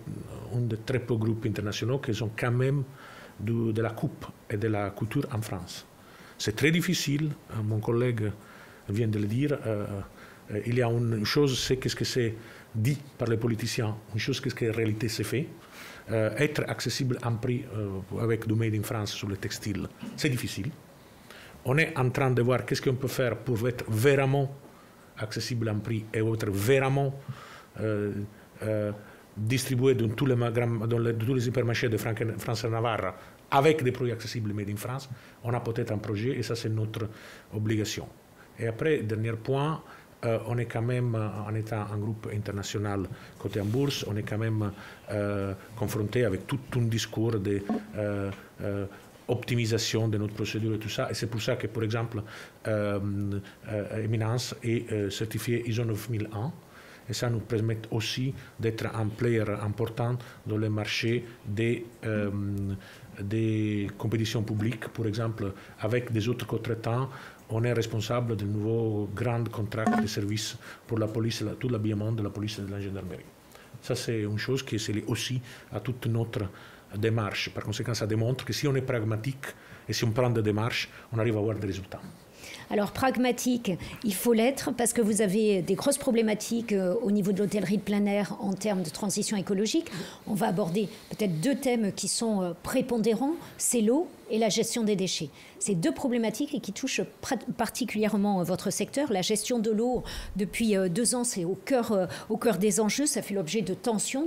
un des très peu groupes internationaux qui sont quand même de la coupe et de la couture en France. C'est très difficile, mon collègue vient de le dire, il y a une chose, c'est ce que c'est dit par les politiciens, une chose, qu'est-ce que en réalité c'est fait. Être accessible en prix avec du Made in France sur le textile, c'est difficile. On est en train de voir qu'est-ce qu'on peut faire pour être vraiment accessible en prix et être vraiment distribué dans tous les hypermarchés de France et Navarre avec des produits accessibles made in France. On a peut-être un projet et ça c'est notre obligation. Et après, dernier point, on est quand même, en étant un groupe international coté en bourse, on est quand même confronté avec tout un discours de optimisation de notre procédure et tout ça. Et c'est pour ça que, par exemple, Eminence est certifié ISO 9001. Et ça nous permet aussi d'être un player important dans le marché des compétitions publiques. Par exemple, avec des autres co-traitants, on est responsable de nouveaux grands contrats de services pour la police, tout l'habillement de la police et de la gendarmerie. Ça, c'est une chose qui est liée aussi à toute notre démarche. Par conséquent, ça démontre que si on est pragmatique et si on prend des démarches, on arrive à avoir des résultats. Alors pragmatique, il faut l'être parce que vous avez des grosses problématiques au niveau de l'hôtellerie de plein air en termes de transition écologique. On va aborder peut-être 2 thèmes qui sont prépondérants, c'est l'eau et la gestion des déchets. C'est 2 problématiques et qui touchent particulièrement votre secteur. La gestion de l'eau, depuis 2 ans, c'est au cœur des enjeux. Ça fait l'objet de tensions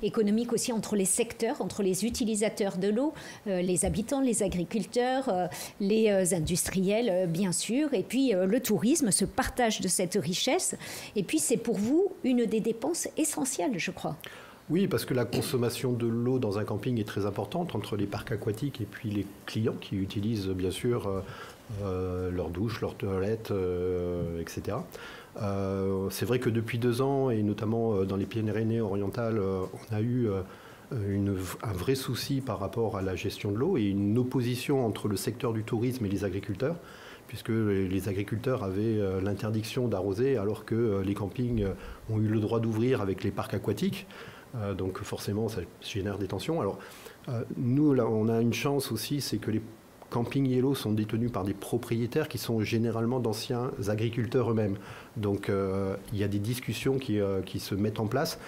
économiques aussi entre les secteurs, entre les utilisateurs de l'eau, les habitants, les agriculteurs, les industriels, bien sûr, et puis le tourisme, ce partage de cette richesse. Et puis c'est pour vous une des dépenses essentielles, je crois. Oui, parce que la consommation de l'eau dans un camping est très importante entre les parcs aquatiques et puis les clients qui utilisent bien sûr leur douche, leur toilette, etc. C'est vrai que depuis 2 ans, et notamment dans les Pyrénées orientales, on a eu un vrai souci par rapport à la gestion de l'eau et une opposition entre le secteur du tourisme et les agriculteurs, puisque les agriculteurs avaient l'interdiction d'arroser alors que les campings ont eu le droit d'ouvrir avec les parcs aquatiques. Donc forcément, ça génère des tensions. Alors, nous, là, on a une chance aussi, c'est que les campings Yellow sont détenus par des propriétaires qui sont généralement d'anciens agriculteurs eux-mêmes. Donc, il y a des discussions qui se mettent en place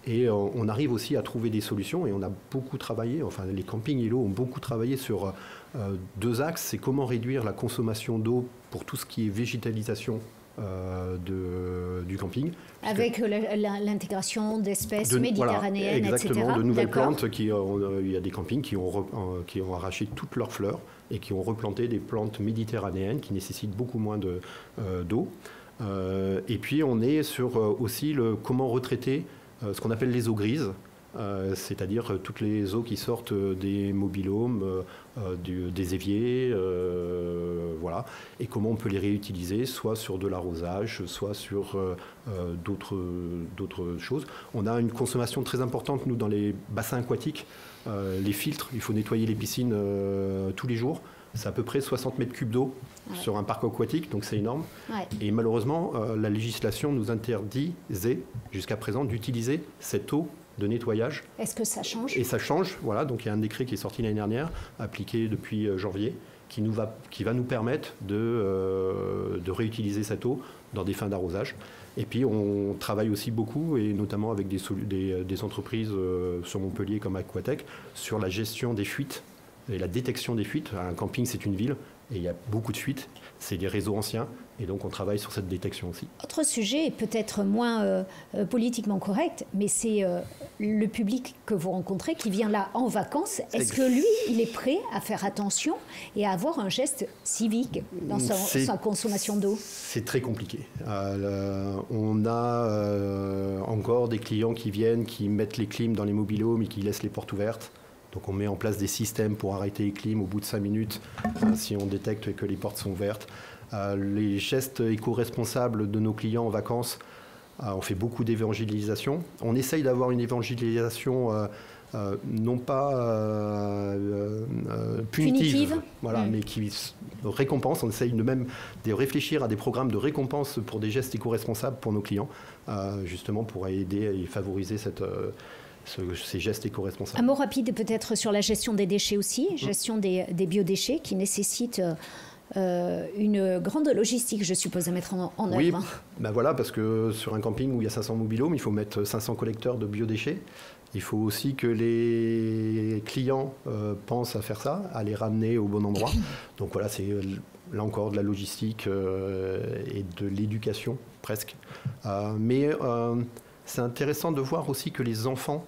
et on arrive aussi à trouver des solutions. Et on a beaucoup travaillé, enfin, les campings Yellow ont beaucoup travaillé sur 2 axes. C'est comment réduire la consommation d'eau pour tout ce qui est végétalisation du camping. Avec l'intégration d'espèces méditerranéennes, voilà, exactement, etc. De nouvelles plantes. Il y a des campings qui ont arraché toutes leurs fleurs et qui ont replanté des plantes méditerranéennes qui nécessitent beaucoup moins d'eau. Et puis on est sur aussi comment retraiter ce qu'on appelle les eaux grises. C'est-à-dire toutes les eaux qui sortent des mobil-homes, des éviers, voilà, et comment on peut les réutiliser, soit sur de l'arrosage, soit sur d'autres choses. On a une consommation très importante, nous, dans les bassins aquatiques. Les filtres, il faut nettoyer les piscines tous les jours. C'est à peu près 60 mètres cubes d'eau sur un parc aquatique, donc c'est énorme. Ouais. Et malheureusement, la législation nous interdisait jusqu'à présent d'utiliser cette eau de nettoyage. Est-ce que ça change ? Et ça change, voilà. Donc il y a un décret qui est sorti l'année dernière, appliqué depuis janvier, qui va nous permettre de réutiliser cette eau dans des fins d'arrosage. Et puis on travaille aussi beaucoup, et notamment avec des entreprises sur Montpellier comme Aquatech, sur la gestion des fuites et la détection des fuites. Un camping, c'est une ville, et il y a beaucoup de fuites. C'est des réseaux anciens, et donc on travaille sur cette détection aussi. Autre sujet, peut-être moins politiquement correct, mais c'est le public que vous rencontrez qui vient là en vacances. Est-ce que lui, il est prêt à faire attention et à avoir un geste civique dans sa consommation d'eau ? C'est très compliqué. On a encore des clients qui viennent, qui mettent les clims dans les mobil-homes et qui laissent les portes ouvertes. Donc on met en place des systèmes pour arrêter les clims au bout de 5 minutes si on détecte que les portes sont ouvertes. Les gestes éco-responsables de nos clients en vacances, on fait beaucoup d'évangélisation. On essaye d'avoir une évangélisation non pas punitive, voilà, mais qui récompense. On essaye même de réfléchir à des programmes de récompense pour des gestes éco-responsables pour nos clients, justement pour aider et favoriser ces gestes éco-responsables. Un mot rapide peut-être sur la gestion des déchets aussi, gestion des biodéchets qui nécessite une grande logistique, je suppose, à mettre en œuvre. Oui, ben voilà, parce que sur un camping où il y a 500 mobil-homes, il faut mettre 500 collecteurs de biodéchets. Il faut aussi que les clients pensent à faire ça, à les ramener au bon endroit. Donc voilà, c'est là encore de la logistique et de l'éducation presque. Mais c'est intéressant de voir aussi que les enfants,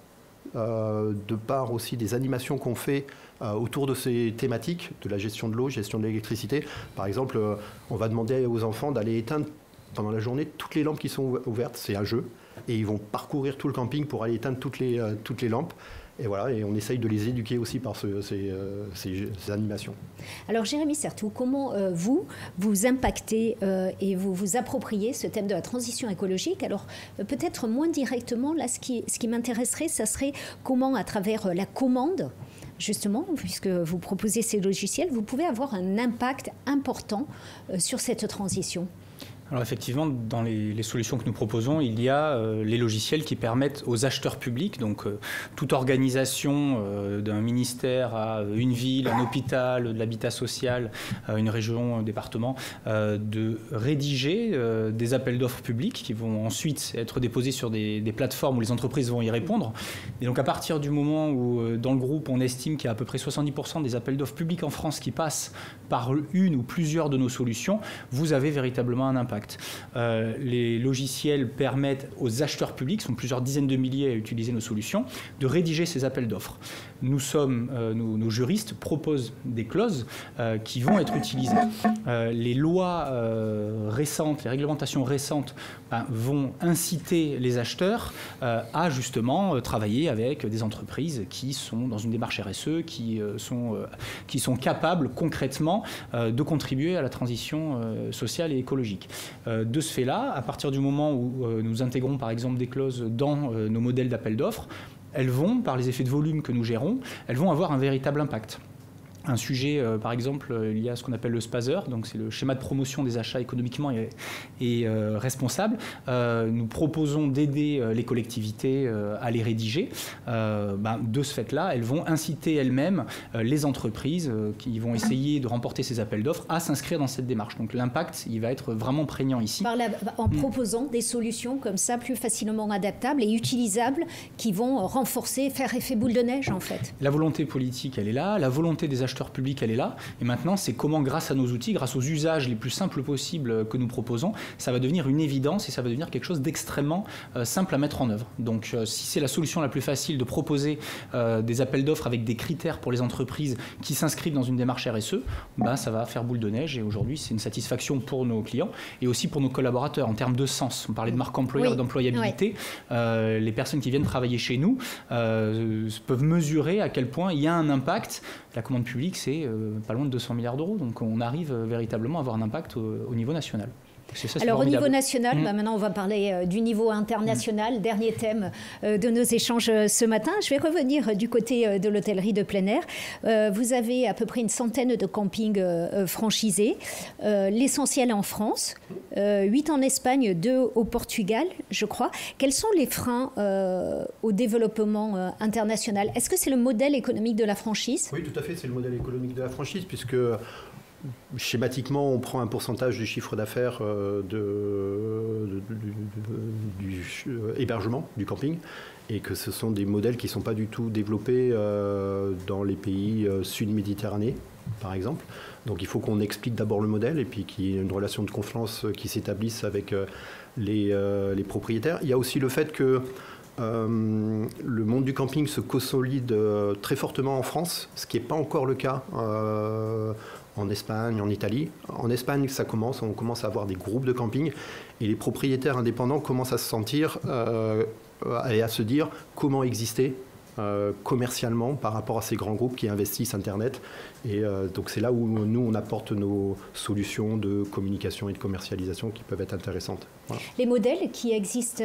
de part aussi des animations qu'on fait autour de ces thématiques, de la gestion de l'eau, gestion de l'électricité. Par exemple, on va demander aux enfants d'aller éteindre pendant la journée toutes les lampes qui sont ouvertes. C'est un jeu. Et ils vont parcourir tout le camping pour aller éteindre toutes les lampes. Et voilà, et on essaye de les éduquer aussi par ces animations. Alors Jérémy Certout, comment vous impactez et vous appropriez ce thème de la transition écologique ? Alors peut-être moins directement, là ce qui m'intéresserait, ça serait comment à travers la commande, justement, puisque vous proposez ces logiciels, vous pouvez avoir un impact important sur cette transition. Alors effectivement, dans les solutions que nous proposons, il y a les logiciels qui permettent aux acheteurs publics, donc toute organisation d'un ministère à une ville, un hôpital, de l'habitat social, une région, un département, de rédiger des appels d'offres publics qui vont ensuite être déposés sur des plateformes où les entreprises vont y répondre. Et donc à partir du moment où dans le groupe on estime qu'il y a à peu près 70% des appels d'offres publics en France qui passent par une ou plusieurs de nos solutions, vous avez véritablement un impact. Les logiciels permettent aux acheteurs publics, ce sont plusieurs dizaines de milliers à utiliser nos solutions, de rédiger ces appels d'offres. Nos juristes proposent des clauses qui vont être utilisées. Les lois récentes, les réglementations récentes vont inciter les acheteurs à justement travailler avec des entreprises qui sont dans une démarche RSE, qui sont capables concrètement de contribuer à la transition sociale et écologique. De ce fait-là, à partir du moment où nous intégrons par exemple des clauses dans nos modèles d'appel d'offres, elles vont, par les effets de volume que nous gérons, elles vont avoir un véritable impact. Un sujet, par exemple, il y a ce qu'on appelle le SPASER, donc c'est le schéma de promotion des achats économiquement et responsable. Nous proposons d'aider les collectivités à les rédiger. De ce fait-là, elles vont inciter elles-mêmes les entreprises qui vont essayer de remporter ces appels d'offres à s'inscrire dans cette démarche. Donc l'impact, il va être vraiment prégnant ici. En proposant des solutions comme ça, plus facilement adaptables et utilisables, qui vont renforcer, faire effet boule de neige en fait. La volonté politique, elle est là. La volonté des acheteurs public, elle est là. Et maintenant, c'est comment, grâce à nos outils, grâce aux usages les plus simples possibles que nous proposons, ça va devenir une évidence et ça va devenir quelque chose d'extrêmement simple à mettre en œuvre. Donc, si c'est la solution la plus facile de proposer des appels d'offres avec des critères pour les entreprises qui s'inscrivent dans une démarche RSE, ça va faire boule de neige. Et aujourd'hui, c'est une satisfaction pour nos clients et aussi pour nos collaborateurs en termes de sens. On parlait de marque employeur et d'employabilité. Les personnes qui viennent travailler chez nous peuvent mesurer à quel point il y a un impact. La commande publique, c'est pas loin de 200 milliards d'euros. Donc on arrive véritablement à avoir un impact au niveau national. Alors au niveau national, maintenant on va parler du niveau international, dernier thème de nos échanges ce matin. Je vais revenir du côté de l'hôtellerie de plein air. Vous avez à peu près une centaine de campings franchisés, l'essentiel en France, 8 en Espagne, 2 au Portugal, je crois. Quels sont les freins au développement international? Est-ce que c'est le modèle économique de la franchise? Oui, tout à fait, c'est le modèle économique de la franchise, puisque schématiquement, on prend un pourcentage du chiffre d'affaires du hébergement du camping et que ce sont des modèles qui ne sont pas du tout développés dans les pays sud-méditerranéens, par exemple. Donc il faut qu'on explique d'abord le modèle et puis qu'il y ait une relation de confiance qui s'établisse avec les propriétaires. Il y a aussi le fait que le monde du camping se consolide très fortement en France, ce qui n'est pas encore le cas en Espagne, en Italie. En Espagne, on commence à avoir des groupes de camping et les propriétaires indépendants commencent à se sentir et à se dire comment exister commercialement par rapport à ces grands groupes qui investissent Internet. Et donc c'est là où nous, on apporte nos solutions de communication et de commercialisation qui peuvent être intéressantes. Voilà. Les modèles qui existent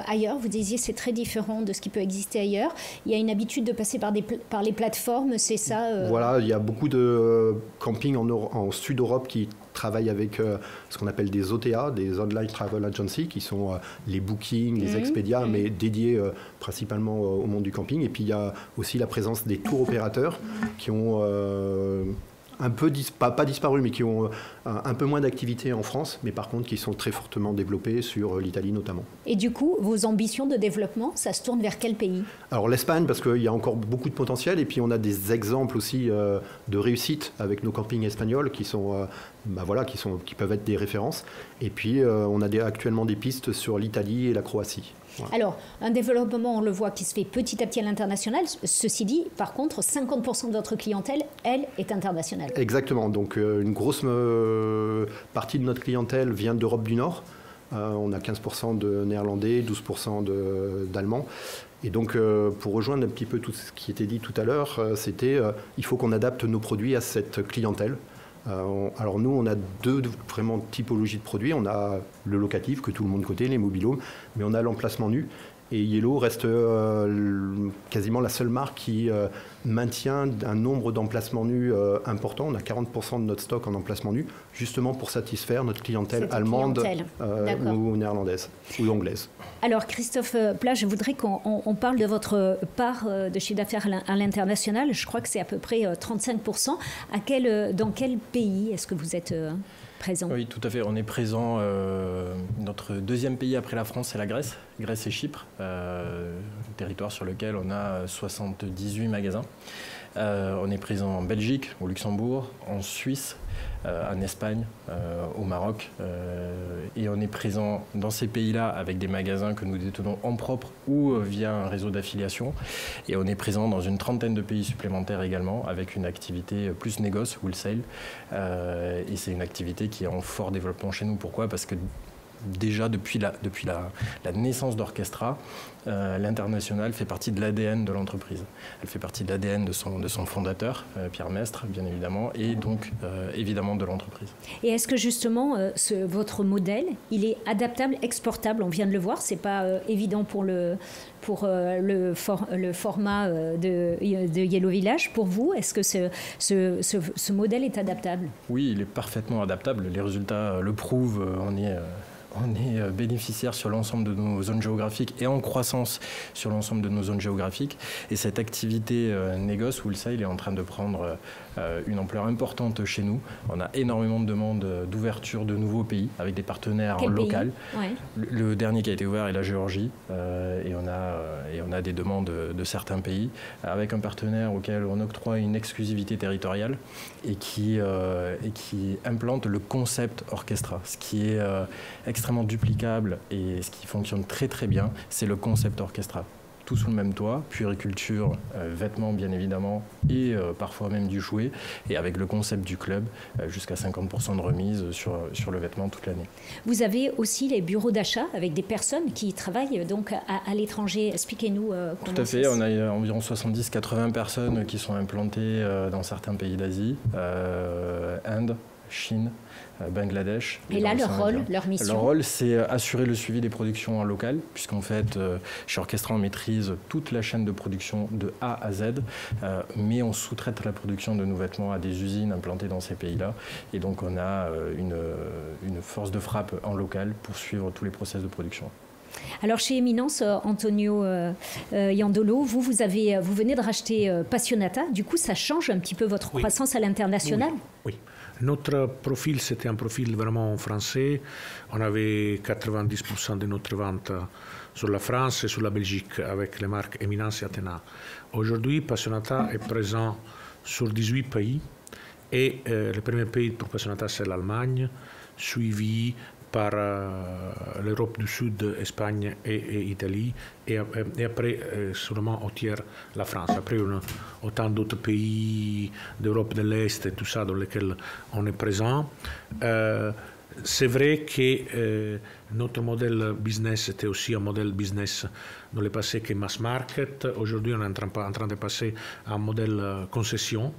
ailleurs, vous disiez c'est très différent de ce qui peut exister ailleurs. Il y a une habitude de passer par les plateformes, c'est ça Voilà, il y a beaucoup de campings en Sud-Europe qui travaillent avec ce qu'on appelle des OTA, des Online Travel Agency, qui sont les Booking, les Expedia, mais dédiés principalement au monde du camping. Et puis il y a aussi la présence des tours opérateurs qui ont un peu pas disparu, mais qui ont un peu moins d'activité en France, mais par contre qui sont très fortement développés sur l'Italie notamment. Et du coup, vos ambitions de développement, ça se tourne vers quel pays? Alors l'Espagne, parce qu'il y a encore beaucoup de potentiel, et puis on a des exemples aussi de réussite avec nos campings espagnols qui sont, qui peuvent être des références. Et puis on a actuellement des pistes sur l'Italie et la Croatie. Voilà. Alors, un développement, on le voit, qui se fait petit à petit à l'international. Ceci dit, par contre, 50% de votre clientèle, elle, est internationale. Exactement. Donc, une grosse partie de notre clientèle vient d'Europe du Nord. On a 15% de Néerlandais, 12% d'Allemands. Et donc, pour rejoindre un petit peu tout ce qui était dit tout à l'heure, il faut qu'on adapte nos produits à cette clientèle. Alors nous, on a deux vraiment typologies de produits. On a le locatif que tout le monde connaît, les mobil-homes, mais on a l'emplacement nu. Et Yellow reste quasiment la seule marque qui maintient un nombre d'emplacements nus important. On a 40% de notre stock en emplacements nus, justement pour satisfaire notre clientèle allemande ou néerlandaise ou anglaise. Alors Christophe Plat, je voudrais qu'on parle de votre part de chiffre d'affaires à l'international. Je crois que c'est à peu près 35%. Dans quel pays est-ce que vous êtes présent? Oui, tout à fait. On est présent. Notre deuxième pays après la France, c'est la Grèce. Grèce et Chypre, territoire sur lequel on a 78 magasins. On est présent en Belgique, au Luxembourg, en Suisse, en Espagne, au Maroc. Et on est présent dans ces pays-là avec des magasins que nous détenons en propre ou via un réseau d'affiliation. Et on est présent dans une trentaine de pays supplémentaires également avec une activité plus négoce, wholesale. Et c'est une activité qui est en fort développement chez nous. Pourquoi? Parce que déjà depuis la naissance d'Orchestra, l'international fait partie de l'ADN de l'entreprise. Elle fait partie de l'ADN de son fondateur, Pierre Mestre, bien évidemment, et donc évidemment de l'entreprise. Et est-ce que justement votre modèle, il est adaptable, exportable? On vient de le voir, c'est pas évident pour le format de Yellow Village. Pour vous, est-ce que ce modèle est adaptable? Oui, il est parfaitement adaptable. Les résultats le prouvent. On est bénéficiaire sur l'ensemble de nos zones géographiques et en croissance sur l'ensemble de nos zones géographiques. Et cette activité négoce, wholesale, est en train de prendre une ampleur importante chez nous. On a énormément de demandes d'ouverture de nouveaux pays avec des partenaires local. Ouais. Le dernier qui a été ouvert est la Géorgie et on a des demandes de certains pays avec un partenaire auquel on octroie une exclusivité territoriale et qui implante le concept Orchestra, ce qui est extrêmement duplicable et ce qui fonctionne très très bien, c'est le concept Orchestra. Tout sous le même toit, puériculture, vêtements bien évidemment et parfois même du jouet, et avec le concept du club, jusqu'à 50% de remise sur le vêtement toute l'année. Vous avez aussi les bureaux d'achat avec des personnes qui travaillent donc à l'étranger. Expliquez-nous comment Tout à fait, on a environ 70-80 personnes qui sont implantées dans certains pays d'Asie, Inde, Chine, Bangladesh. Et là, leur mission? Leur rôle, c'est assurer le suivi des productions en local, puisqu'en fait, chez Orchestra, on maîtrise toute la chaîne de production de A à Z, mais on sous-traite la production de nos vêtements à des usines implantées dans ces pays-là. Et donc, on a une force de frappe en local pour suivre tous les process de production. Alors chez Eminence, Antonio Iandolo, vous venez de racheter Passionata. Du coup, ça change un petit peu votre croissance à l'international? Oui. Notre profil, c'était un profil vraiment français. On avait 90% de notre vente sur la France et sur la Belgique avec les marques Eminence et Athéna. Aujourd'hui, Passionata est présent sur 18 pays et le premier pays pour Passionata, c'est l'Allemagne, suivi par l'Europe du Sud, Espagne et Italie, et après sûrement au tiers la France. Après, on a autant d'autres pays d'Europe de l'Est et tout ça dans lesquels on est présent. C'est vrai que notre modèle business était aussi un modèle business dans le passé qui est mass market. Aujourd'hui, on est en train de passer à un modèle concession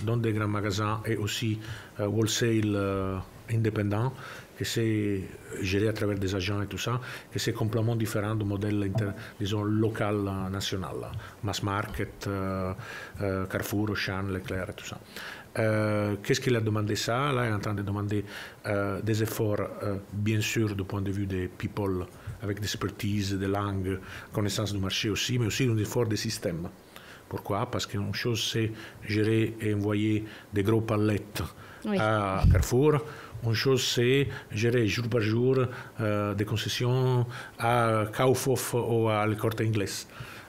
dans des grands magasins et aussi wholesale indépendant, que c'est géré à travers des agents et tout ça, que c'est complètement différent du modèle, disons, local, national. Mass market, Carrefour, Auchan, Leclerc et tout ça. Qu'est-ce qu'il a demandé ça? Là, il est en train de demander des efforts, bien sûr, du point de vue des people, avec des expertises, des langues, connaissance du marché aussi, mais aussi un effort des systèmes. Pourquoi? Parce qu'une chose, c'est gérer et envoyer des gros palettes à Carrefour. Une chose, c'est gérer jour par jour des concessions à Kaufhof ou à Le Corte Inglés,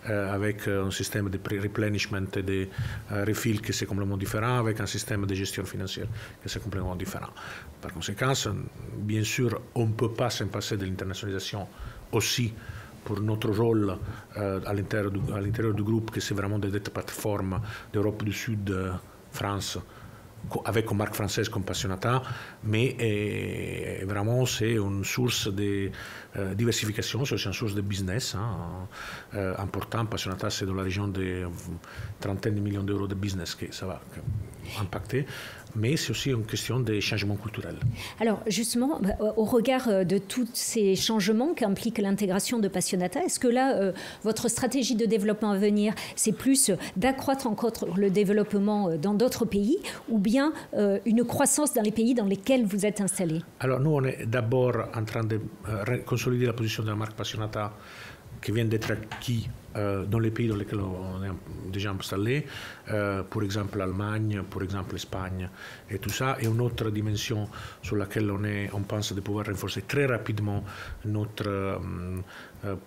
avec un système de replenishment et de refill qui est complètement différent, avec un système de gestion financière qui est complètement différent. Par conséquent, bien sûr, on ne peut pas s'en passer de l'internationalisation aussi pour notre rôle à l'intérieur du groupe, que c'est vraiment d'être plateforme d'Europe du Sud, France, avec une marque française comme Passionata, mais vraiment c'est une source de diversification, c'est une source de business important. Passionata, c'est dans la région de trentaine de millions d'euros de business, que ça va, impacté, mais c'est aussi une question des changements culturels. Alors justement, au regard de tous ces changements qu'implique l'intégration de Passionata, est-ce que là, votre stratégie de développement à venir, c'est plus d'accroître encore le développement dans d'autres pays ou bien une croissance dans les pays dans lesquels vous êtes installés? Alors nous, on est d'abord en train de consolider la position de la marque Passionata qui vient d'être acquis dans les pays dans lesquels on est déjà installé, par exemple l'Allemagne, par exemple l'Espagne et tout ça. Et une autre dimension sur laquelle on pense de pouvoir renforcer très rapidement notre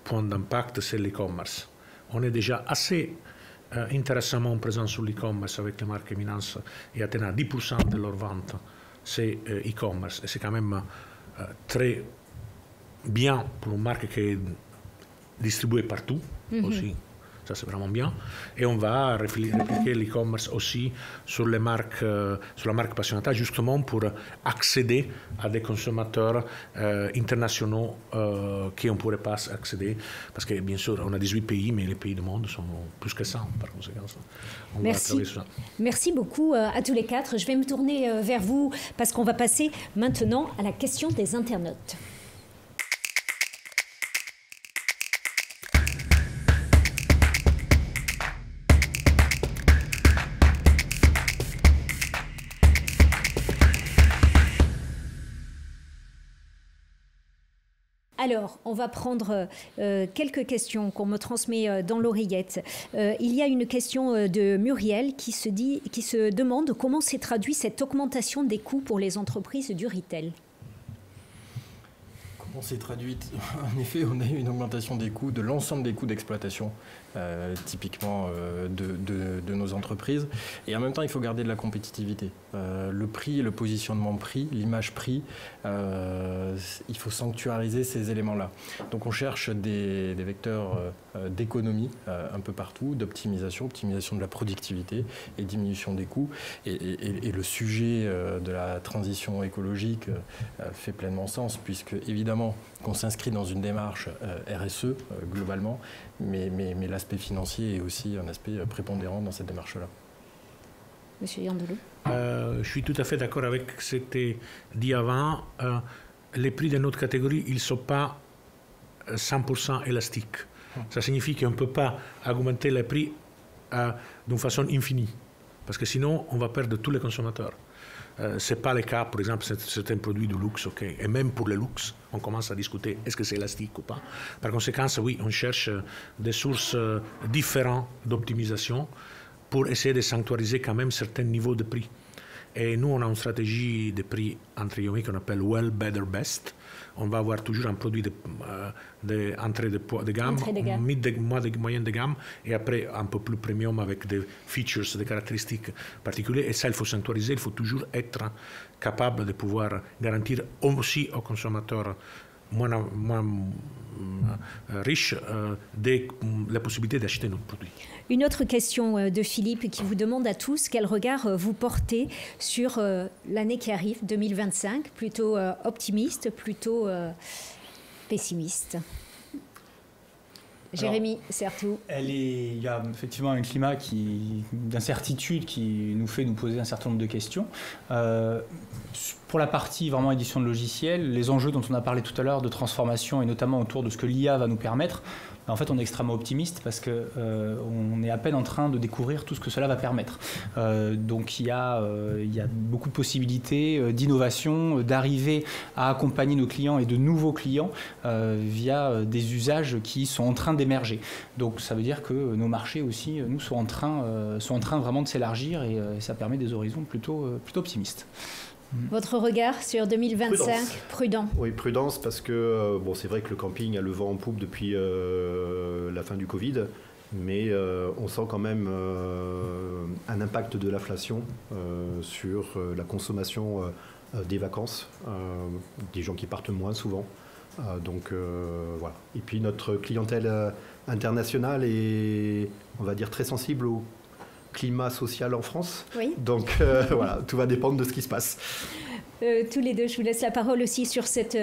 point d'impact, c'est l'e-commerce. On est déjà assez intéressamment présent sur l'e-commerce avec les marques Eminence et Athéna. 10% de leurs ventes, c'est e-commerce. Et c'est quand même très bien pour une marque qui est distribué partout aussi, ça c'est vraiment bien. Et on va répliquer l'e-commerce aussi sur la marque Passionata, justement pour accéder à des consommateurs internationaux qui on ne pourrait pas accéder, parce que bien sûr on a 18 pays, mais les pays du monde sont plus que ça, par conséquent. Merci beaucoup à tous les quatre. Je vais me tourner vers vous parce qu'on va passer maintenant à la question des internautes. Alors, on va prendre quelques questions qu'on me transmet dans l'oreillette. Il y a une question de Muriel qui se demande comment s'est traduit cette augmentation des coûts pour les entreprises du retail. Comment s'est traduite? En effet, on a eu une augmentation des coûts, de l'ensemble des coûts d'exploitation, typiquement de nos entreprises. Et en même temps, il faut garder de la compétitivité. Le prix, le positionnement prix, l'image prix, il faut sanctuariser ces éléments-là. Donc on cherche des vecteurs d'économie un peu partout, d'optimisation, optimisation de la productivité et diminution des coûts. Et le sujet de la transition écologique fait pleinement sens, puisque évidemment qu'on s'inscrit dans une démarche RSE globalement, mais l'aspect financier est aussi un aspect prépondérant dans cette démarche-là. Monsieur Yandelou. Je suis tout à fait d'accord avec ce que c'était dit avant. Les prix de notre catégorie, ils ne sont pas 100% élastiques. Ça signifie qu'on ne peut pas augmenter les prix d'une façon infinie, parce que sinon, on va perdre tous les consommateurs. Ce n'est pas le cas, par exemple, certains produits de luxe, okay. Et même pour le luxe, on commence à discuter est-ce que c'est élastique ou pas. Par conséquent, oui, on cherche des sources différentes d'optimisation pour essayer de sanctuariser quand même certains niveaux de prix. Et nous, on a une stratégie de prix entre guillemets qu'on appelle Well, Better, Best. On va avoir toujours un produit d'entrée de gamme, moyen de gamme, et après un peu plus premium avec des features, des caractéristiques particulières. Et ça, il faut sanctuariser, il faut toujours être capable de pouvoir garantir aussi aux consommateurs moins riches la possibilité d'acheter notre produit. Une autre question de Philippe qui vous demande à tous quel regard vous portez sur l'année qui arrive, 2025, plutôt optimiste, plutôt pessimiste. Jérémy Certout. Il y a effectivement un climat d'incertitude qui nous fait nous poser un certain nombre de questions. Pour la partie vraiment édition de logiciels, les enjeux dont on a parlé tout à l'heure de transformation et notamment autour de ce que l'IA va nous permettre, en fait on est extrêmement optimiste parce qu'on est à peine en train de découvrir tout ce que cela va permettre. Donc il y a beaucoup de possibilités d'innovation, d'arriver à accompagner nos clients et de nouveaux clients via des usages qui sont en train d'émerger. Donc ça veut dire que nos marchés aussi, nous, sont en train vraiment de s'élargir et ça permet des horizons plutôt optimistes. Votre regard sur 2025, prudent. Oui, prudence, parce que c'est vrai que le camping a le vent en poupe depuis la fin du Covid, mais on sent quand même un impact de l'inflation sur la consommation des vacances, des gens qui partent moins souvent. Donc voilà. Et puis notre clientèle internationale est, on va dire, très sensible au climat social en France. Oui. Donc voilà, tout va dépendre de ce qui se passe. Tous les deux, je vous laisse la parole aussi sur cette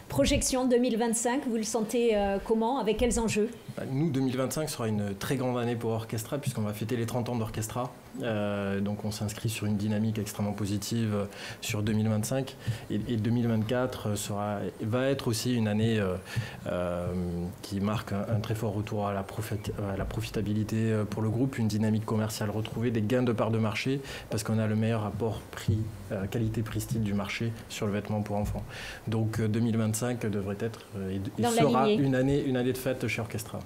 projection 2025. Vous le sentez comment? Avec quels enjeux? Nous, 2025 sera une très grande année pour Orchestra puisqu'on va fêter les 30 ans d'Orchestra. Donc on s'inscrit sur une dynamique extrêmement positive sur 2025 et 2024 va être aussi une année qui marque un très fort retour à la profitabilité pour le groupe, une dynamique commerciale retrouvée, des gains de part de marché parce qu'on a le meilleur rapport qualité-prix-style du marché sur le vêtement pour enfants. Donc 2025 devrait être et sera une année de fête chez Orchestra.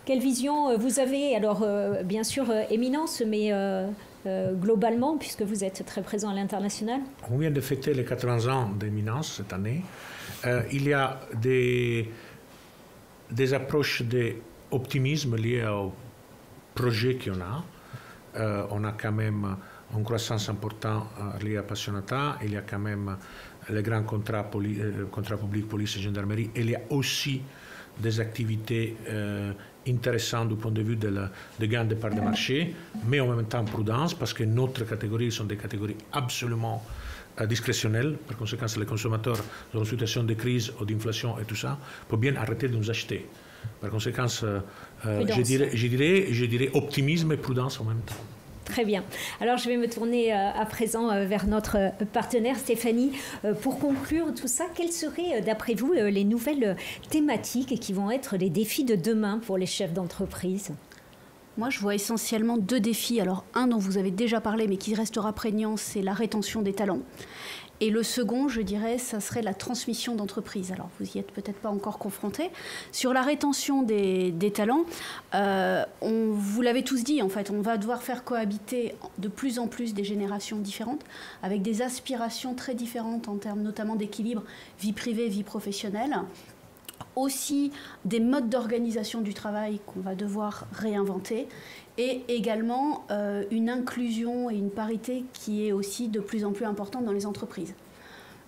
Quelle vision vous avez? Alors, bien sûr, Éminence, mais globalement, puisque vous êtes très présent à l'international. On vient de fêter les 80 ans d'Éminence cette année. Il y a des approches d'optimisme liées au projet qu'on a. On a quand même une croissance importante liée à Passionata. Il y a quand même les grands contrats publics, police et gendarmerie. Il y a aussi des activités intéressantes du point de vue de gain de part de marché, mais en même temps prudence, parce que notre catégorie sont des catégories absolument discrétionnelles. Par conséquent, les consommateurs dans une situation de crise ou d'inflation et tout ça, peuvent bien arrêter de nous acheter. Par conséquent, je dirais optimisme et prudence en même temps. Très bien. Alors, je vais me tourner à présent vers notre partenaire Stéphanie. Pour conclure tout ça, quelles seraient, d'après vous, les nouvelles thématiques qui vont être les défis de demain pour les chefs d'entreprise? Moi, je vois essentiellement deux défis. Alors, un dont vous avez déjà parlé, mais qui restera prégnant, c'est la rétention des talents. Et le second, je dirais, ça serait la transmission d'entreprise. Alors, vous n'y êtes peut-être pas encore confrontés. Sur la rétention des talents, vous l'avez tous dit, en fait, on va devoir faire cohabiter de plus en plus des générations différentes, avec des aspirations très différentes en termes notamment d'équilibre vie privée, vie professionnelle. Aussi des modes d'organisation du travail qu'on va devoir réinventer et également une inclusion et une parité qui est aussi de plus en plus importante dans les entreprises.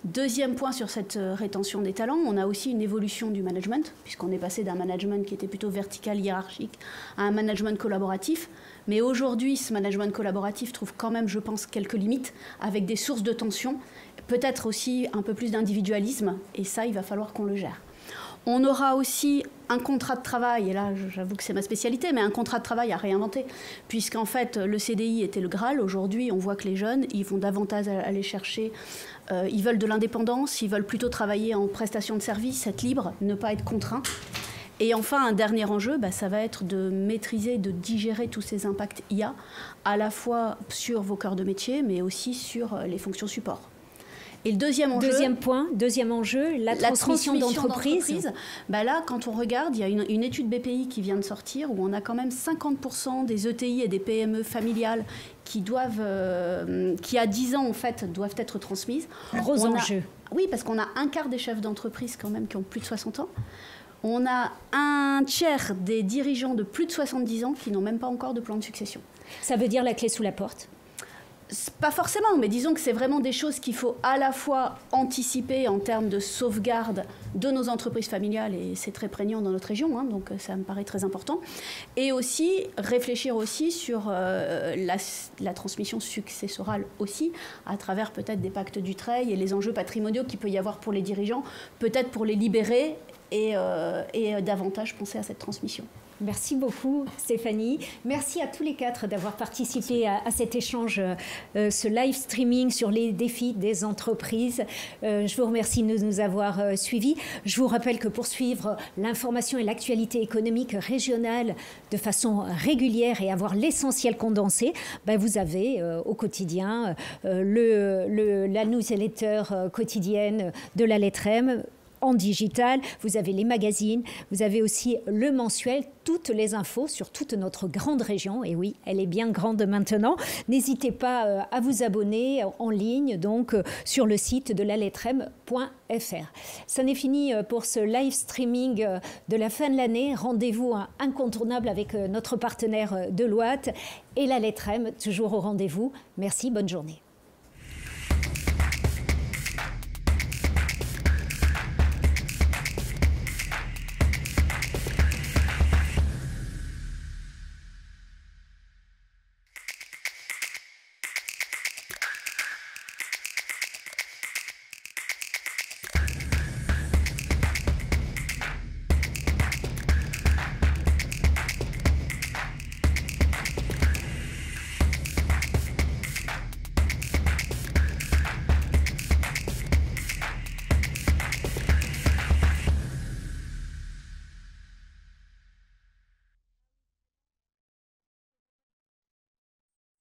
Deuxième point sur cette rétention des talents, on a aussi une évolution du management, puisqu'on est passé d'un management qui était plutôt vertical, hiérarchique, à un management collaboratif. Mais aujourd'hui, ce management collaboratif trouve quand même, je pense, quelques limites, avec des sources de tension, peut-être aussi un peu plus d'individualisme, et ça, il va falloir qu'on le gère. On aura aussi un contrat de travail, et là j'avoue que c'est ma spécialité, mais un contrat de travail à réinventer, puisqu'en fait le CDI était le Graal. Aujourd'hui on voit que les jeunes, ils vont davantage aller chercher, ils veulent de l'indépendance, ils veulent plutôt travailler en prestation de service, être libre, ne pas être contraint. Et enfin un dernier enjeu, ça va être de maîtriser, de digérer tous ces impacts IA, à la fois sur vos cœurs de métier, mais aussi sur les fonctions support. Et le deuxième enjeu, la transmission d'entreprise. Là, quand on regarde, il y a une étude BPI qui vient de sortir où on a quand même 50% des ETI et des PME familiales qui à 10 ans, en fait, doivent être transmises. Gros enjeu. Oui, parce qu'on a un quart des chefs d'entreprise quand même qui ont plus de 60 ans. On a un tiers des dirigeants de plus de 70 ans qui n'ont même pas encore de plan de succession. Ça veut dire la clé sous la porte? Pas forcément, mais disons que c'est vraiment des choses qu'il faut à la fois anticiper en termes de sauvegarde de nos entreprises familiales, et c'est très prégnant dans notre région, donc ça me paraît très important, et aussi réfléchir aussi sur la transmission successorale aussi, à travers peut-être des pactes Dutreil et les enjeux patrimoniaux qu'il peut y avoir pour les dirigeants, peut-être pour les libérer et davantage penser à cette transmission. Merci beaucoup Stéphanie. Merci à tous les quatre d'avoir participé à cet échange, ce live streaming sur les défis des entreprises. Je vous remercie de nous avoir suivis. Je vous rappelle que pour suivre l'information et l'actualité économique régionale de façon régulière et avoir l'essentiel condensé, vous avez au quotidien la newsletter quotidienne de la lettre M, en digital, vous avez les magazines, vous avez aussi le mensuel, toutes les infos sur toute notre grande région. Et oui, elle est bien grande maintenant. N'hésitez pas à vous abonner en ligne, donc sur le site de lalettrem.fr. Ça n'est fini pour ce live streaming de la fin de l'année. Rendez-vous incontournable avec notre partenaire Deloitte et la lettre M, toujours au rendez-vous. Merci, bonne journée.